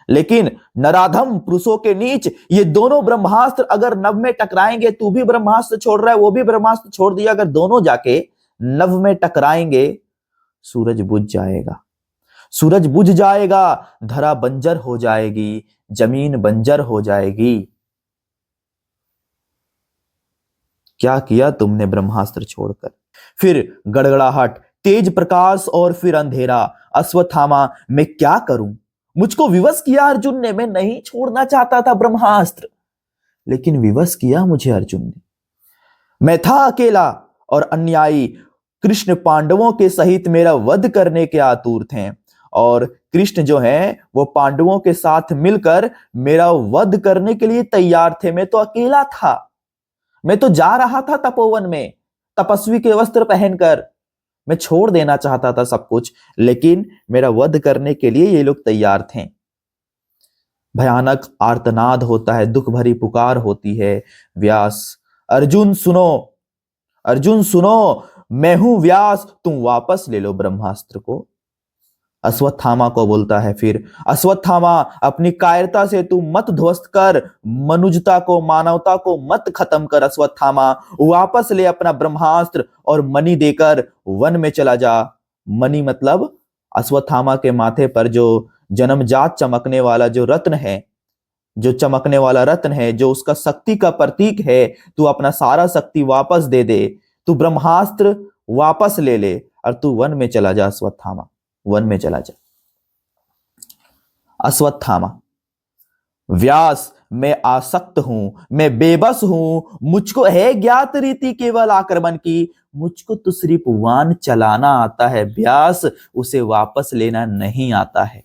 लेकिन नराधम पुरुषों के नीच, ये दोनों ब्रह्मास्त्र अगर नभ में टकराएंगे, तू भी ब्रह्मास्त्र छोड़ रहा है, वो भी ब्रह्मास्त्र छोड़ दिया, अगर दोनों जाके नभ में टकराएंगे, सूरज बुझ जाएगा, सूरज बुझ जाएगा, धरा बंजर हो जाएगी, जमीन बंजर हो जाएगी। क्या किया तुमने ब्रह्मास्त्र छोड़कर? फिर गड़गड़ाहट, तेज प्रकाश और फिर अंधेरा। अश्वत्थामा, मैं क्या करूं? मुझको विवश किया अर्जुन ने। मैं नहीं छोड़ना चाहता था ब्रह्मास्त्र, लेकिन विवश किया मुझे अर्जुन ने। मैं था अकेला और अन्यायी। कृष्ण पांडवों के सहित मेरा वध करने के आतुर थे, और कृष्ण जो है वो पांडवों के साथ मिलकर मेरा वध करने के लिए तैयार थे। मैं तो अकेला था। मैं तो जा रहा था तपोवन में तपस्वी के वस्त्र पहनकर। मैं छोड़ देना चाहता था सब कुछ, लेकिन मेरा वध करने के लिए ये लोग तैयार थे। भयानक आर्तनाद होता है, दुख भरी पुकार होती है। व्यास, अर्जुन सुनो, अर्जुन सुनो, मैं हूं व्यास, तुम वापस ले लो ब्रह्मास्त्र को। अश्वत्थामा को बोलता है फिर, अश्वत्थामा, अपनी कायरता से तू मत ध्वस्त कर, मनुजता को, मानवता को मत खत्म कर। अश्वत्थामा, वापस ले अपना ब्रह्मास्त्र और मणि देकर वन में चला जा। मणि मतलब अश्वत्थामा के माथे पर जो जन्मजात चमकने वाला जो रत्न है, जो चमकने वाला रत्न है, जो उसका शक्ति का प्रतीक है, तू अपना सारा शक्ति वापस दे दे। तू ब्रह्मास्त्र वापस ले ले और तू वन में चला जा। अश्वत्थामा, वन में चला जा। अश्वत्थामा, व्यास, मैं आसक्त हूं, मैं बेबस हूं, मुझको है ज्ञात रीति केवल आक्रमण की। मुझको तो सिर्फ वान चलाना आता है व्यास, उसे वापस लेना नहीं आता है।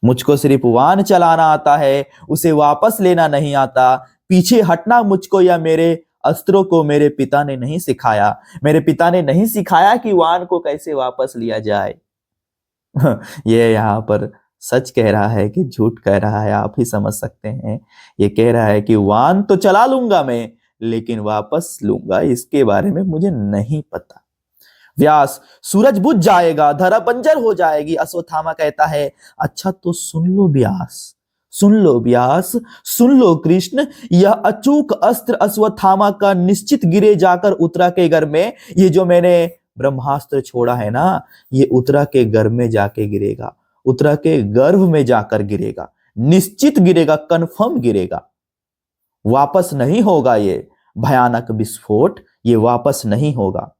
मुझको सिर्फ वान चलाना आता है, उसे वापस लेना नहीं आता। पीछे हटना मुझको या मेरे अस्त्रों को मेरे पिता ने नहीं सिखाया। मेरे पिता ने नहीं सिखाया कि वान को कैसे वापस लिया जाए। ये यहाँ पर सच कह रहा है कि झूठ कह रहा है, आप ही समझ सकते हैं। ये कह रहा है कि वान तो चला लूंगा मैं, लेकिन वापस लूंगा इसके बारे में मुझे नहीं पता। व्यास, सूरज बुझ जाएगा, धरा बंजर हो जाएगी। अश्वत्थामा कहता है, अच्छा तो सुन लो व्यास, सुन लो व्यास, सुन लो कृष्ण। यह अचूक अस्त्र अश्वत्थामा का निश्चित गिरे जाकर उत्तरा के घर में। ये जो मैंने ब्रह्मास्त्र छोड़ा है ना, ये उत्तरा के गर्भ में जाके गिरेगा, उत्तरा के गर्भ में जाकर गिरेगा, निश्चित गिरेगा, कन्फर्म गिरेगा। वापस नहीं होगा ये भयानक विस्फोट, ये वापस नहीं होगा।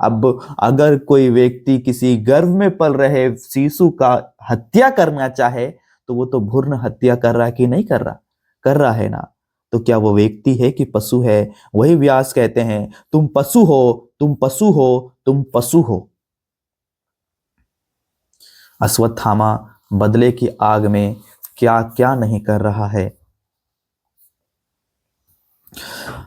अब अगर कोई व्यक्ति किसी गर्भ में पल रहे शिशु का हत्या करना चाहे, तो वो तो भ्रूण हत्या कर रहा है कि नहीं कर रहा? कर रहा है ना। तो क्या वो व्यक्ति है कि पशु है? वही व्यास कहते हैं, तुम पशु हो, तुम पशु हो, तुम पशु हो। अश्वत्थामा बदले की आग में क्या क्या नहीं कर रहा है।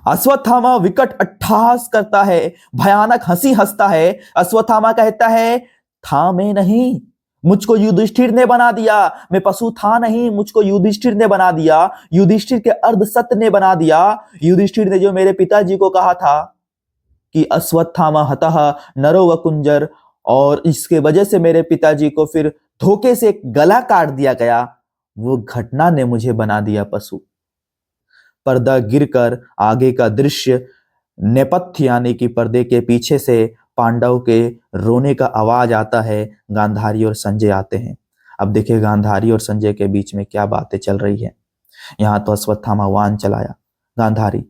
अश्वत्थामा विकट अट्टहास करता है, भयानक हंसी हंसता है। अश्वत्थामा कहता है, था मैं नहीं, मुझको युधिष्ठिर ने बना दिया। मैं पशु था नहीं, मुझको युधिष्ठिर ने बना दिया। युधिष्ठिर के अर्ध सत्य ने बना दिया। युधिष्ठिर ने जो मेरे पिताजी को कहा था कि अश्वत्थामा हतः नरो व कुंजर, और इसके वजह से मेरे पिताजी को फिर धोखे से गला काट दिया गया, वो घटना ने मुझे बना दिया पशु। पर्दा गिरकर आगे का दृश्य, नेपथ्य यानी कि पर्दे के पीछे से पांडव के रोने का आवाज आता है। गांधारी और संजय आते हैं। अब देखिए गांधारी और संजय के बीच में क्या बातें चल रही है। यहां तो अश्वत्थामा वान चलाया। गांधारी,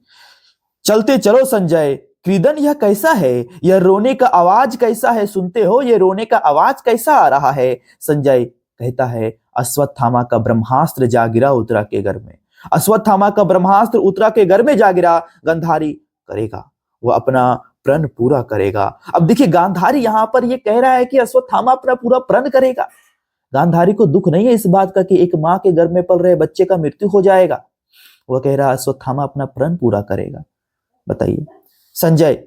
चलते चलो संजय, क्रीदन यह कैसा है? यह रोने का आवाज कैसा है? सुनते हो, यह रोने का आवाज कैसा आ रहा है? संजय कहता है, अश्वत्थामा का ब्रह्मास्त्र जा गिरा उत्तरा के घर में। अश्वत्थामा का ब्रह्मास्त्र उत्तरा के घर में जा गिरा। गांधारी करेगा, वो अपना प्रण पूरा करेगा। अब देखिए गांधारी यहां पर ये कह रहा है कि अश्वत्थामा अपना पूरा प्रण करेगा। गांधारी को दुख नहीं है इस बात का कि एक मां के गर्भ में पल रहे बच्चे का मृत्यु हो जाएगा। वह कह रहा है अश्वत्थामा अपना प्रण पूरा करेगा। बताइए। संजय,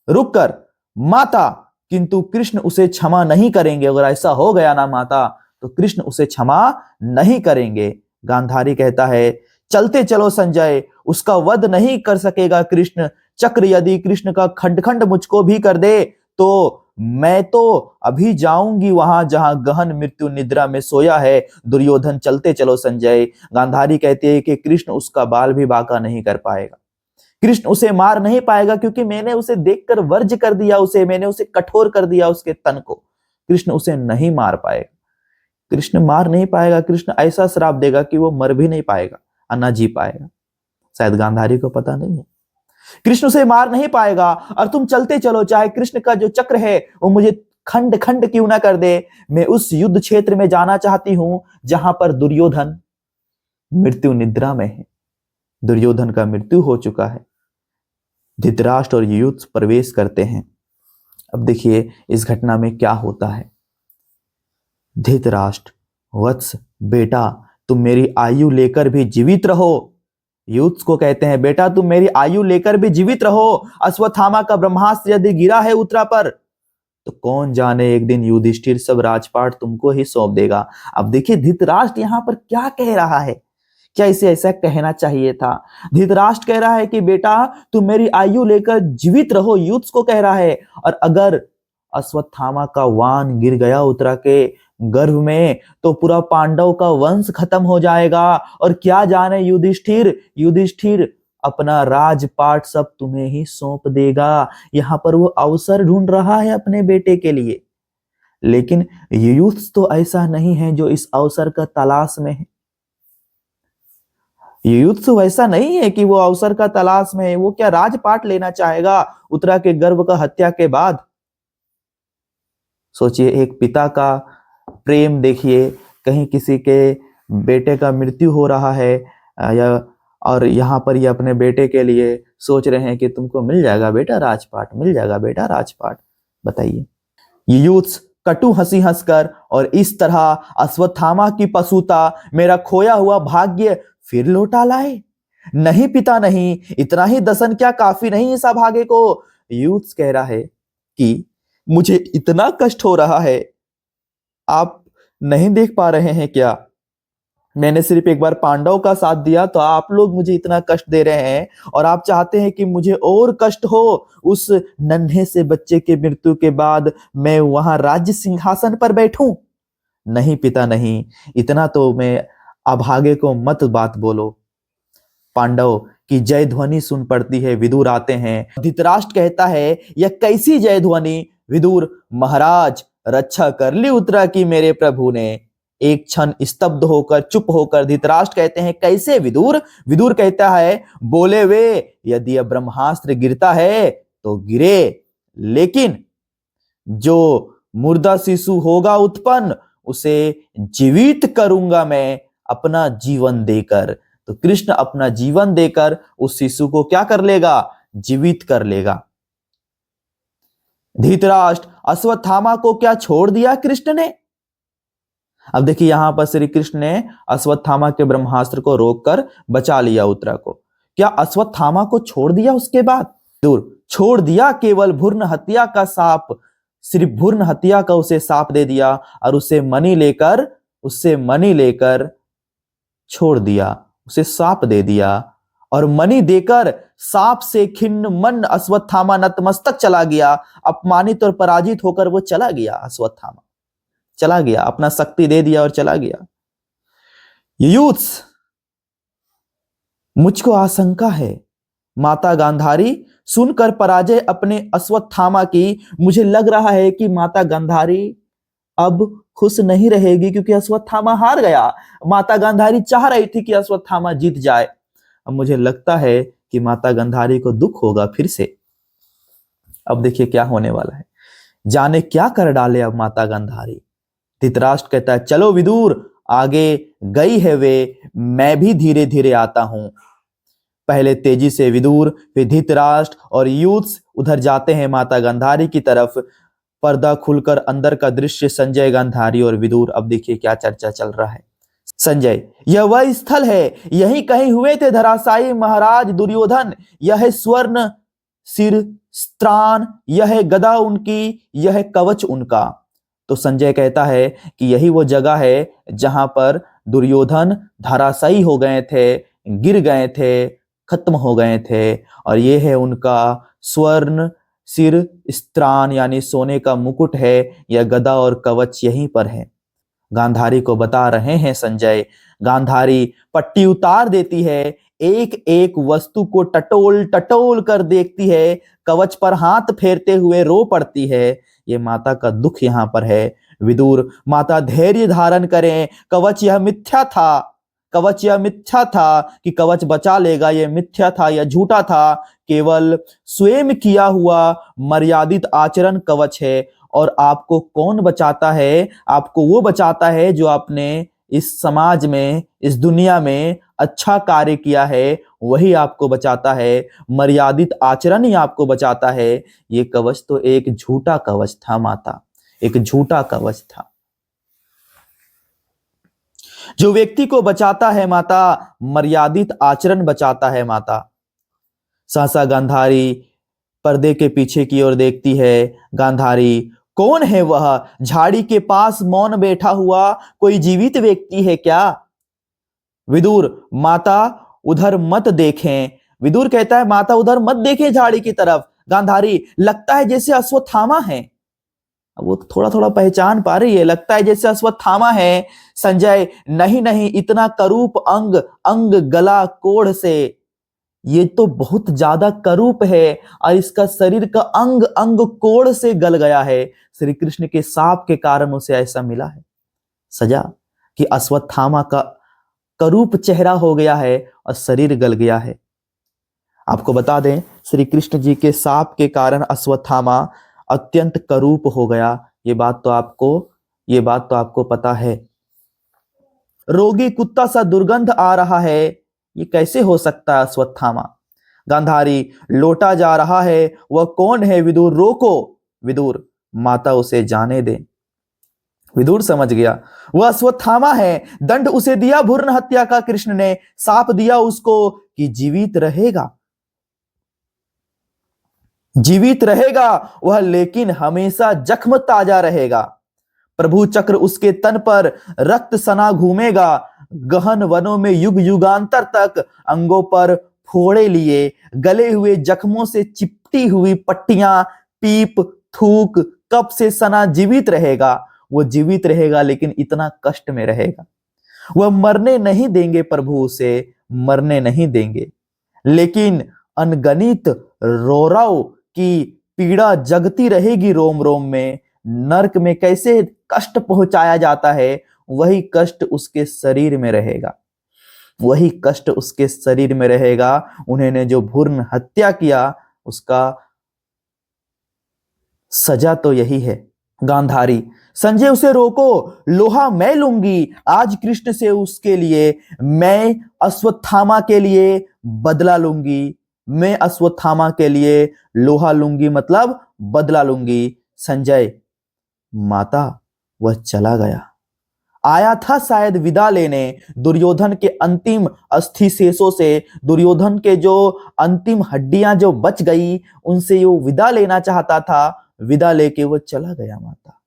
रुक कर माता, किंतु कृष्ण उसे क्षमा नहीं करेंगे। अगर ऐसा हो गया ना माता, तो कृष्ण उसे क्षमा नहीं करेंगे। गांधारी कहता है, चलते चलो संजय, उसका वध नहीं कर सकेगा कृष्ण। चक्र यदि कृष्ण का खंड खंड मुझको भी कर दे, तो मैं तो अभी जाऊंगी वहां जहां गहन मृत्यु निद्रा में सोया है दुर्योधन। चलते चलो संजय। गांधारी कहती है कि कृष्ण उसका बाल भी बांका नहीं कर पाएगा, कृष्ण उसे मार नहीं पाएगा, क्योंकि मैंने उसे देखकर वर्ज कर दिया, उसे मैंने उसे कठोर कर दिया उसके तन को। कृष्ण उसे नहीं मार पाएगा, कृष्ण मार नहीं पाएगा। कृष्ण ऐसा श्राप देगा कि वो मर भी नहीं पाएगा और ना जी पाएगा। शायद गांधारी को पता नहीं है। कृष्ण उसे मार नहीं पाएगा और तुम चलते चलो, चाहे कृष्ण का जो चक्र है वो मुझे खंड खंड क्यों ना कर दे। मैं उस युद्ध क्षेत्र में जाना चाहती हूं जहां पर दुर्योधन मृत्यु निद्रा में है। दुर्योधन का मृत्यु हो चुका है। धृतराष्ट्र और युयुत्स प्रवेश करते हैं। अब देखिए इस घटना में क्या होता है। धृतराष्ट्र, वत्स बेटा तुम मेरी आयु लेकर भी जीवित रहो। युयुत्स को कहते हैं बेटा तुम मेरी आयु लेकर भी जीवित रहो। अश्वत्थामा का ब्रह्मास्त्र यदि गिरा है उत्तरा पर तो कौन जाने एक दिन युधिष्ठिर सब राजपाट तुमको ही सौंप देगा। अब देखिए धृतराष्ट्र यहां पर क्या कह रहा है, क्या इसे ऐसा कहना चाहिए था। धृतराष्ट्र कह रहा है कि बेटा तुम मेरी आयु लेकर जीवित रहो, युयुत्स को कह रहा है। और अगर अश्वत्थामा का वाण गिर गया उत्तरा के गर्भ में तो पूरा पांडव का वंश खत्म हो जाएगा। और क्या जाने युधिष्ठिर अपना राजपाट सब तुम्हें ही सौंप देगा। यहां पर वो अवसर ढूंढ रहा है अपने बेटे के लिए, लेकिन युयुत्स तो ऐसा नहीं है जो इस अवसर का तलाश में है। युयुत्स वैसा नहीं है कि वो अवसर का तलाश में है। वो क्या राजपाट लेना चाहेगा उत्तरा के गर्भ का हत्या के बाद। सोचिए एक पिता का प्रेम देखिए, कहीं किसी के बेटे का मृत्यु हो रहा है या और यहाँ पर ये अपने बेटे के लिए सोच रहे हैं कि तुमको मिल जाएगा बेटा राजपाट, मिल जाएगा बेटा राजपाट। बताइए युयुत्स कटु हंसी हंसकर और इस तरह अश्वत्थामा की पशुता मेरा खोया हुआ भाग्य फिर लौटा लाए। नहीं पिता नहीं, इतना ही दसन क्या काफी नहीं इस अभागे को। युयुत्स कह रहा है कि मुझे इतना कष्ट हो रहा है, आप नहीं देख पा रहे हैं क्या। मैंने सिर्फ एक बार पांडव का साथ दिया तो आप लोग मुझे इतना कष्ट दे रहे हैं और आप चाहते हैं कि मुझे और कष्ट हो। उस नन्हे से बच्चे के मृत्यु के बाद मैं वहां राज्य सिंहासन पर बैठूं। नहीं पिता नहीं, इतना तो मैं अभागे को मत बात बोलो। पांडव की जय ध्वनि सुन पड़ती है, विदुर आते हैं। धृतराष्ट्र कहता है यह कैसी जय ध्वनि। विदुर महाराज रक्षा कर ली उत्तरा की मेरे प्रभु ने। एक क्षण स्तब्ध होकर चुप होकर धृतराष्ट्र कहते हैं कैसे विदुर। विदुर कहता है बोले वे यदि यह ब्रह्मास्त्र गिरता है तो गिरे, लेकिन जो मुर्दा शिशु होगा उत्पन्न उसे जीवित करूंगा मैं अपना जीवन देकर। तो कृष्ण अपना जीवन देकर उस शिशु को क्या कर लेगा, जीवित कर लेगा। धृतराष्ट्र अश्वत्थामा को क्या छोड़ दिया कृष्ण ने। अब देखिए यहां पर श्री कृष्ण ने अश्वत्थामा के ब्रह्मास्त्र को रोककर बचा लिया उत्तरा को। क्या अश्वत्थामा को छोड़ दिया उसके बाद, दूर छोड़ दिया, केवल भ्रूण हत्या का साप, सिर्फ भ्रूण हत्या का उसे साप दे दिया और उससे मणि लेकर छोड़ दिया, उसे साप दे दिया और मणि देकर साप से खिन्न मन अश्वत्थामा नतमस्तक चला गया। अपमानित और पराजित होकर वो चला गया, अश्वत्थामा चला गया, अपना शक्ति दे दिया और चला गया। युयुत्स मुझको आशंका है माता गांधारी सुनकर पराजय अपने अश्वत्थामा की, मुझे लग रहा है कि माता गांधारी अब खुश नहीं रहेगी क्योंकि अश्वत्थामा हार गया। माता गांधारी चाह रही थी कि अश्वत्थामा जीत जाए। अब मुझे लगता है कि माता गांधारी को दुख होगा फिर से। अब देखिए क्या होने वाला है, जाने क्या कर डाले अब माता गांधारी। धृतराष्ट्र कहता है चलो विदुर, आगे गई है वे, मैं भी धीरे धीरे आता हूं। पहले तेजी से विदुर, फिर धृतराष्ट्र और युयुत्स उधर जाते हैं माता गांधारी की तरफ। पर्दा खुलकर अंदर का दृश्य संजय, गांधारी और विदुर। अब देखिए क्या चर्चा चल रहा है। संजय, यह वह स्थल है, यहीं कहीं हुए थे धराशायी महाराज दुर्योधन। यह है स्वर्ण सिर स्त्रान, यह है गदा उनकी, यह है कवच उनका। तो संजय कहता है कि यही वो जगह है जहां पर दुर्योधन धराशायी हो गए थे, गिर गए थे, खत्म हो गए थे। और ये है उनका स्वर्ण सिर स्त्रान यानी सोने का मुकुट है, यह गदा और कवच यहीं पर है। गांधारी को बता रहे हैं संजय। गांधारी पट्टी उतार देती है, एक एक वस्तु को टटोल टटोल कर देखती है, कवच पर हाथ फेरते हुए रो पड़ती है। ये माता का दुख यहाँ पर है। विदुर, माता धैर्य धारण करें, कवच यह मिथ्या था, कवच यह मिथ्या था कि कवच बचा लेगा, यह मिथ्या था, यह झूठा था। केवल स्वयं किया हुआ मर्यादित आचरण कवच है। और आपको कौन बचाता है? आपको वो बचाता है जो आपने इस समाज में, इस दुनिया में अच्छा कार्य किया है, वही आपको बचाता है। मर्यादित आचरण ही आपको बचाता है। ये कवच तो एक झूठा कवच था माता, एक झूठा कवच था। जो व्यक्ति को बचाता है माता, मर्यादित आचरण बचाता है माता। सहसा गांधारी पर्दे के पीछे की ओर देखती है। गांधारी, कौन है वह झाड़ी के पास मौन बैठा हुआ? कोई जीवित व्यक्ति है क्या? विदुर, माता उधर मत देखें। विदुर कहता है माता उधर मत देखें झाड़ी की तरफ। गांधारी, लगता है जैसे अश्वत्थामा है। अब वो थोड़ा थोड़ा पहचान पा रही है, लगता है जैसे अश्वत्थामा है। संजय, नहीं नहीं, इतना करूप अंग, अंग गला कोढ़ से, ये तो बहुत ज्यादा करूप है और इसका शरीर का अंग अंग कोढ़ से गल गया है। श्री कृष्ण के शाप के कारण उसे ऐसा मिला है सजा कि अश्वत्थामा का करूप चेहरा हो गया है और शरीर गल गया है। आपको बता दें, श्री कृष्ण जी के शाप के कारण अश्वत्थामा अत्यंत करूप हो गया। ये बात तो आपको पता है। रोगी कुत्ता सा दुर्गंध आ रहा है, ये कैसे हो सकता है अश्वत्थामा? गांधारी, लोटा जा रहा है, वह कौन है? विदुर, रोको। विदुर, माता उसे जाने दे। विदुर समझ गया, वह अश्वत्थामा है। दंड उसे दिया भ्रूण हत्या का कृष्ण ने, साप दिया उसको कि जीवित रहेगा, जीवित रहेगा वह, लेकिन हमेशा जख्म ताजा रहेगा। प्रभु चक्र उसके तन पर रक्त सना घूमेगा। गहन वनों में युग युगांतर तक अंगों पर फोड़े लिए, गले हुए जख्मों से चिपटी हुई पट्टियां, पीप, थूक, कब से सना जीवित रहेगा। वो जीवित रहेगा लेकिन इतना कष्ट में रहेगा। वह मरने नहीं देंगे, प्रभु उसे मरने नहीं देंगे, लेकिन अनगणित रौरव की पीड़ा जगती रहेगी रोम रोम में। नरक में कैसे कष्ट पहुंचाया जाता है, वही कष्ट उसके शरीर में रहेगा, वही कष्ट उसके शरीर में रहेगा। उन्होंने जो भ्रूण हत्या किया उसका सजा तो यही है। गांधारी, संजय उसे रोको, लोहा मैं लूंगी आज कृष्ण से, उसके लिए मैं अश्वत्थामा के लिए बदला लूंगी। मैं अश्वत्थामा के लिए लोहा लूंगी, मतलब बदला लूंगी। संजय, माता वह चला गया, आया था शायद विदा लेने दुर्योधन के अंतिम अस्थि शेषों से। दुर्योधन के जो अंतिम हड्डियां जो बच गई, उनसे वो विदा लेना चाहता था। विदा लेके वो चला गया माता,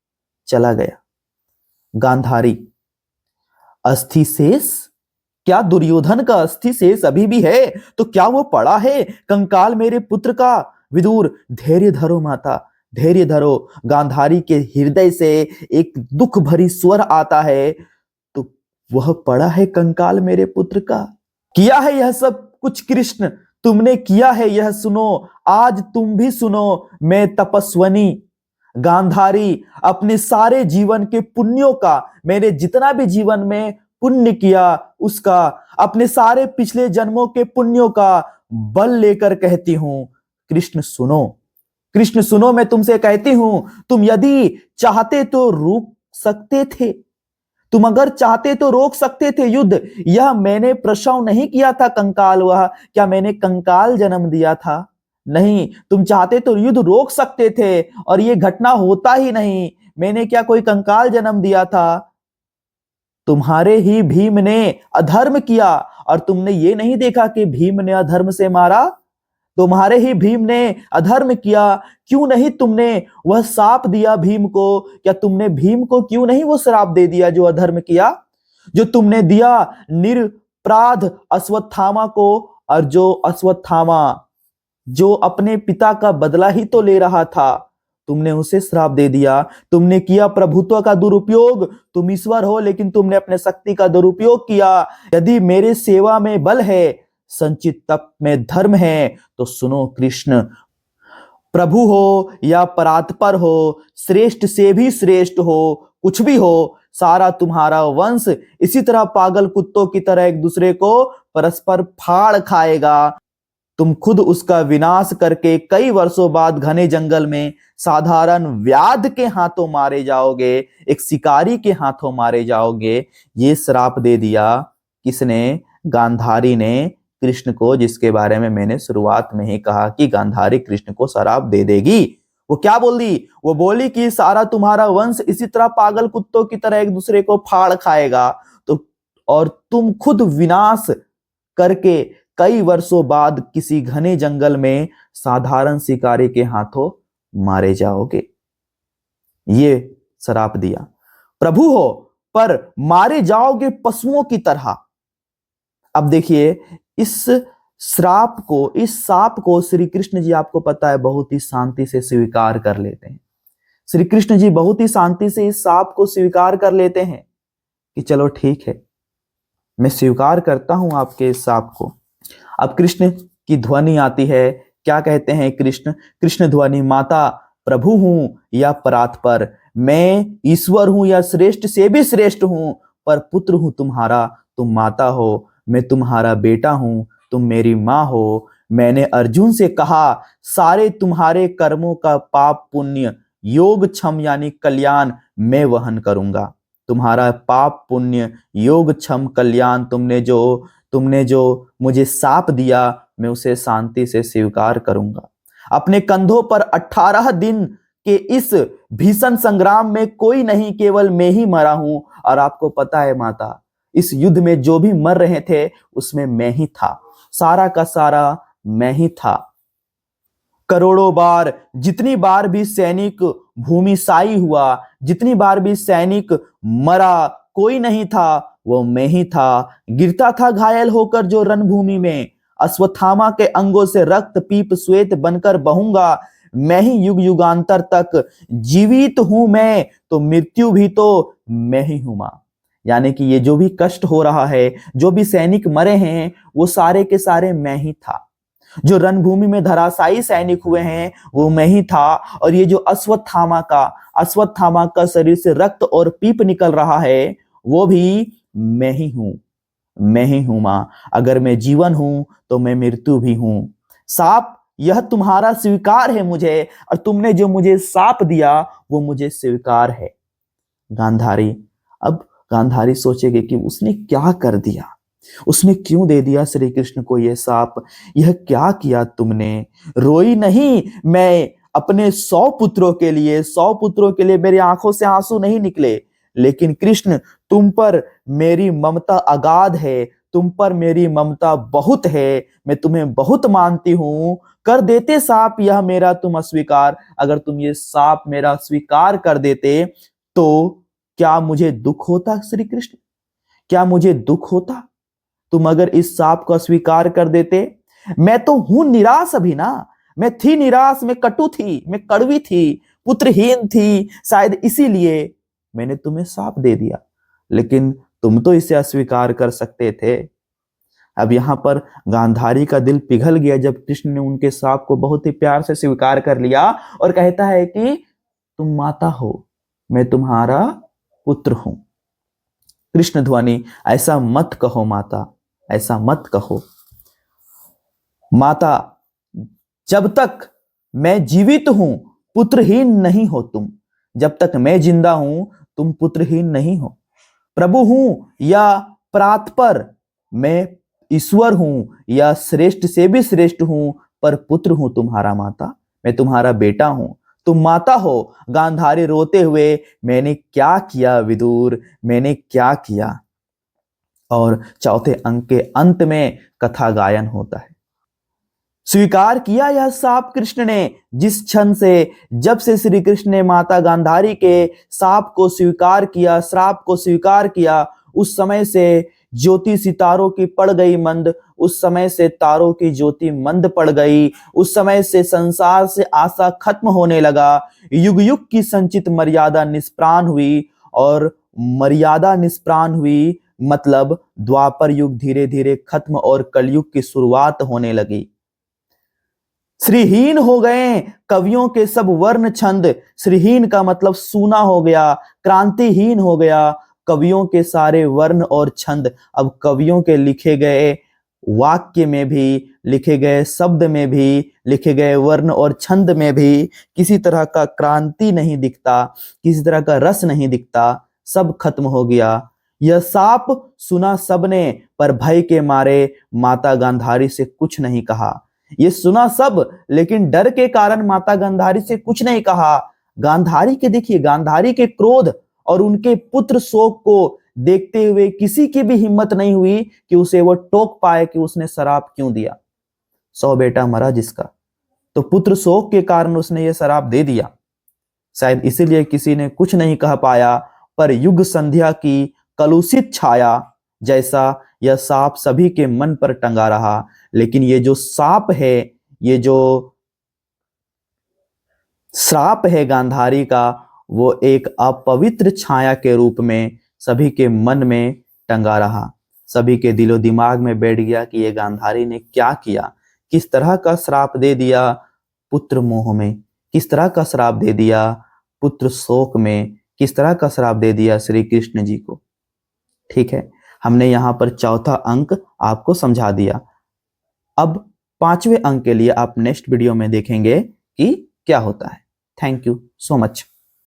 चला गया। गांधारी, अस्थि शेष? क्या दुर्योधन का अस्थि शेष अभी भी है? तो क्या वो पड़ा है कंकाल मेरे पुत्र का? विदुर, धैर्य धरो माता, धैर्य धरो। गांधारी के हृदय से एक दुख भरी स्वर आता है, तो वह पड़ा है कंकाल मेरे पुत्र का। किया है यह सब कुछ कृष्ण, तुमने किया है यह सुनो, आज तुम भी सुनो, मैं तपस्वनी गांधारी अपने सारे जीवन के पुण्यों का, मैंने जितना भी जीवन में पुण्य किया उसका, अपने सारे पिछले जन्मों के पुण्यों का बल लेकर कहती हूं, कृष्ण सुनो, कृष्ण सुनो, मैं तुमसे कहती हूं, तुम यदि चाहते तो रोक सकते थे, तुम अगर चाहते तो रोक सकते थे युद्ध। यह मैंने प्रसव नहीं किया था कंकाल, वह क्या मैंने कंकाल जन्म दिया था? नहीं, तुम चाहते तो युद्ध रोक सकते थे और ये घटना होता ही नहीं। मैंने क्या कोई कंकाल जन्म दिया था? तुम्हारे ही भीम ने अधर्म किया और तुमने ये नहीं देखा कि भीम ने अधर्म से मारा। तुम्हारे ही भीम ने अधर्म किया, क्यों नहीं तुमने वह श्राप दिया भीम को? क्या तुमने भीम को क्यों नहीं वो श्राप दे दिया जो अधर्म किया? जो तुमने दिया निरपराध अश्वत्थामा को, और जो अश्वत्थामा जो अपने पिता का बदला ही तो ले रहा था, तुमने उसे श्राप दे दिया। तुमने किया प्रभुत्व का दुरुपयोग, तुम ईश्वर हो लेकिन तुमने अपने शक्ति का दुरुपयोग किया। यदि मेरे सेवा में बल है, संचित तप में धर्म है, तो सुनो कृष्ण, प्रभु हो या परात्पर हो, श्रेष्ठ से भी श्रेष्ठ हो, कुछ भी हो, सारा तुम्हारा वंश इसी तरह पागल कुत्तों की तरह एक दूसरे को परस्पर फाड़ खाएगा। तुम खुद उसका विनाश करके कई वर्षों बाद घने जंगल में साधारण व्याध के हाथों मारे जाओगे, एक शिकारी के हाथों मारे जाओगे। ये श्राप दे दिया किसने? गांधारी ने कृष्ण को, जिसके बारे में मैंने शुरुआत में ही कहा कि गांधारी कृष्ण को श्राप दे देगी। वो क्या बोल दी? वो बोली कि सारा तुम्हारा वंश इसी तरह पागल कुत्तों की तरह एक दूसरे को फाड़ खाएगा, तो और तुम खुद विनाश करके कई वर्षों बाद किसी घने जंगल में साधारण शिकारी के हाथों मारे जाओगे। ये श्राप दिया। प्रभु हो पर मारे जाओगे पशुओं की तरह। अब देखिए इस श्राप को, इस शाप को श्री कृष्ण जी, आपको पता है, बहुत ही शांति से स्वीकार कर लेते हैं। श्री कृष्ण जी बहुत ही शांति से इस शाप को स्वीकार कर लेते हैं कि चलो ठीक है, मैं स्वीकार करता हूं आपके इस शाप को। अब कृष्ण की ध्वनि आती है। क्या कहते हैं कृष्ण? कृष्ण ध्वनि, माता प्रभु हूं या परात्पर, मैं ईश्वर हूं या श्रेष्ठ से भी श्रेष्ठ हूं, पर पुत्र हूं तुम्हारा, तुम माता हो, मैं तुम्हारा बेटा हूं, तुम मेरी माँ हो। मैंने अर्जुन से कहा सारे तुम्हारे कर्मों का पाप पुण्य योग क्षम यानी कल्याण मैं वहन करूंगा। तुम्हारा पाप पुण्य योग क्षम कल्याण तुमने जो मुझे साप दिया, मैं उसे शांति से स्वीकार करूंगा। अपने कंधों पर 18 दिन के इस भीषण संग्राम में कोई नहीं, केवल मैं ही मरा हूं। और आपको पता है माता, इस युद्ध में जो भी मर रहे थे उसमें मैं ही था, सारा का सारा मैं ही था। करोड़ों बार, जितनी बार भी सैनिक भूमिशाई हुआ, जितनी बार भी सैनिक मरा, कोई नहीं था, वो मैं ही था। गिरता था घायल होकर जो रणभूमि में, अश्वत्थामा के अंगों से रक्त पीप श्वेत बनकर बहूंगा। मैं ही युग युगांतर तक जीवित हूं मैं, तो मृत्यु भी तो मैं ही हूं मां। यानी कि ये जो भी कष्ट हो रहा है, जो भी सैनिक मरे हैं, वो सारे के सारे मैं ही था। जो रणभूमि में धराशायी सैनिक हुए हैं वो मैं ही था। और ये जो अश्वत्थामा का शरीर से रक्त और पीप निकल रहा है, वो भी मैं ही हूं, मैं ही हूं मां। अगर मैं जीवन हूं तो मैं मृत्यु भी हूं। साप यह तुम्हारा स्वीकार है मुझे, और तुमने जो मुझे साप दिया वो मुझे स्वीकार है। गांधारी, अब गांधारी सोचेगी कि उसने क्या कर दिया, उसने क्यों दे दिया श्री कृष्ण को यह साप, यह क्या किया तुमने? रोई नहीं मैं अपने 100 पुत्रों के लिए, 100 पुत्रों के लिए मेरी आंखों से आंसू नहीं निकले, लेकिन कृष्ण तुम पर मेरी ममता अगाध है, तुम पर मेरी ममता बहुत है, मैं तुम्हें बहुत मानती हूं। कर देते साप यह मेरा तुम अस्वीकार, अगर तुम ये साप मेरा स्वीकार कर देते तो क्या मुझे दुख होता श्री कृष्ण? क्या मुझे दुख होता तुम अगर इस साप को स्वीकार कर देते? मैं तो हूं निराश अभी ना, मैं थी निराश, मैं कटु थी, मैं कड़वी थी, पुत्रहीन थी, शायद इसीलिए मैंने तुम्हें साप दे दिया, लेकिन तुम तो इसे अस्वीकार कर सकते थे। अब यहां पर गांधारी का दिल पिघल गया जब कृष्ण ने उनके साप को बहुत ही प्यार से स्वीकार कर लिया और कहता है कि तुम माता हो, मैं तुम्हारा पुत्र हूं। कृष्ण ध्वनि, ऐसा मत कहो माता, ऐसा मत कहो माता, जब तक मैं जीवित हूं पुत्रहीन नहीं हो तुम, जब तक मैं जिंदा हूं तुम पुत्रहीन नहीं हो। प्रभु हूं या परात्पर, मैं ईश्वर हूं या श्रेष्ठ से भी श्रेष्ठ हूं, पर पुत्र हूं तुम्हारा माता, मैं तुम्हारा बेटा हूं, तुम माता हो। गांधारी रोते हुए, मैंने क्या किया विदुर, मैंने क्या किया? और चौथे अंक के अंत में कथा गायन होता है। स्वीकार किया यह साप कृष्ण ने जिस क्षण से, जब से श्री कृष्ण ने माता गांधारी के साप को स्वीकार किया, श्राप को स्वीकार किया, उस समय से ज्योति सितारों की पड़ गई मंद, उस समय से तारों की ज्योति मंद पड़ गई, उस समय से संसार से आशा खत्म होने लगा। युग युग की संचित मर्यादा निष्प्राण हुई, और मर्यादा निष्प्राण हुई मतलब द्वापर युग धीरे धीरे खत्म और कलयुग की शुरुआत होने लगी। श्रीहीन हो गए कवियों के सब वर्ण छंद। श्रीहीन का मतलब सूना हो गया, क्रांतिहीन हो गया कवियों के सारे वर्ण और छंद। अब कवियों के लिखे गए वाक्य में भी, लिखे गए शब्द में भी, लिखे गए वर्ण और छंद में भी किसी तरह का क्रांति नहीं दिखता, किसी तरह का रस नहीं दिखता, सब खत्म हो गया। यह साप सुना सबने, पर भय के मारे माता गांधारी से कुछ नहीं कहा। ये सुना सब, लेकिन डर के कारण माता गांधारी से कुछ नहीं कहा। गांधारी के देखिए, गांधारी के क्रोध और उनके पुत्र शोक को देखते हुए किसी की भी हिम्मत नहीं हुई कि उसे वो टोक पाए कि उसने शराब क्यों दिया। 100 बेटा मरा जिसका, तो पुत्र शोक के कारण उसने ये शराब दे दिया। शायद इसीलिए किसी ने कुछ नहीं कह पाया। पर युग संध्या की कलुषित छाया जैसा यह सांप सभी के मन पर टंगा रहा। लेकिन ये जो सांप है, ये जो श्राप है गांधारी का, वो एक अपवित्र छाया के रूप में सभी के मन में टंगा रहा। सभी के दिलो दिमाग में बैठ गया कि ये गांधारी ने क्या किया, किस तरह का श्राप दे दिया पुत्र मोह में, किस तरह का श्राप दे दिया पुत्र शोक में, किस तरह का श्राप दे दिया श्री कृष्ण जी को। ठीक है, हमने यहाँ पर चौथा अंक आपको समझा दिया। अब 5वें अंक के लिए आप नेक्स्ट वीडियो में देखेंगे कि क्या होता है। Thank you so much.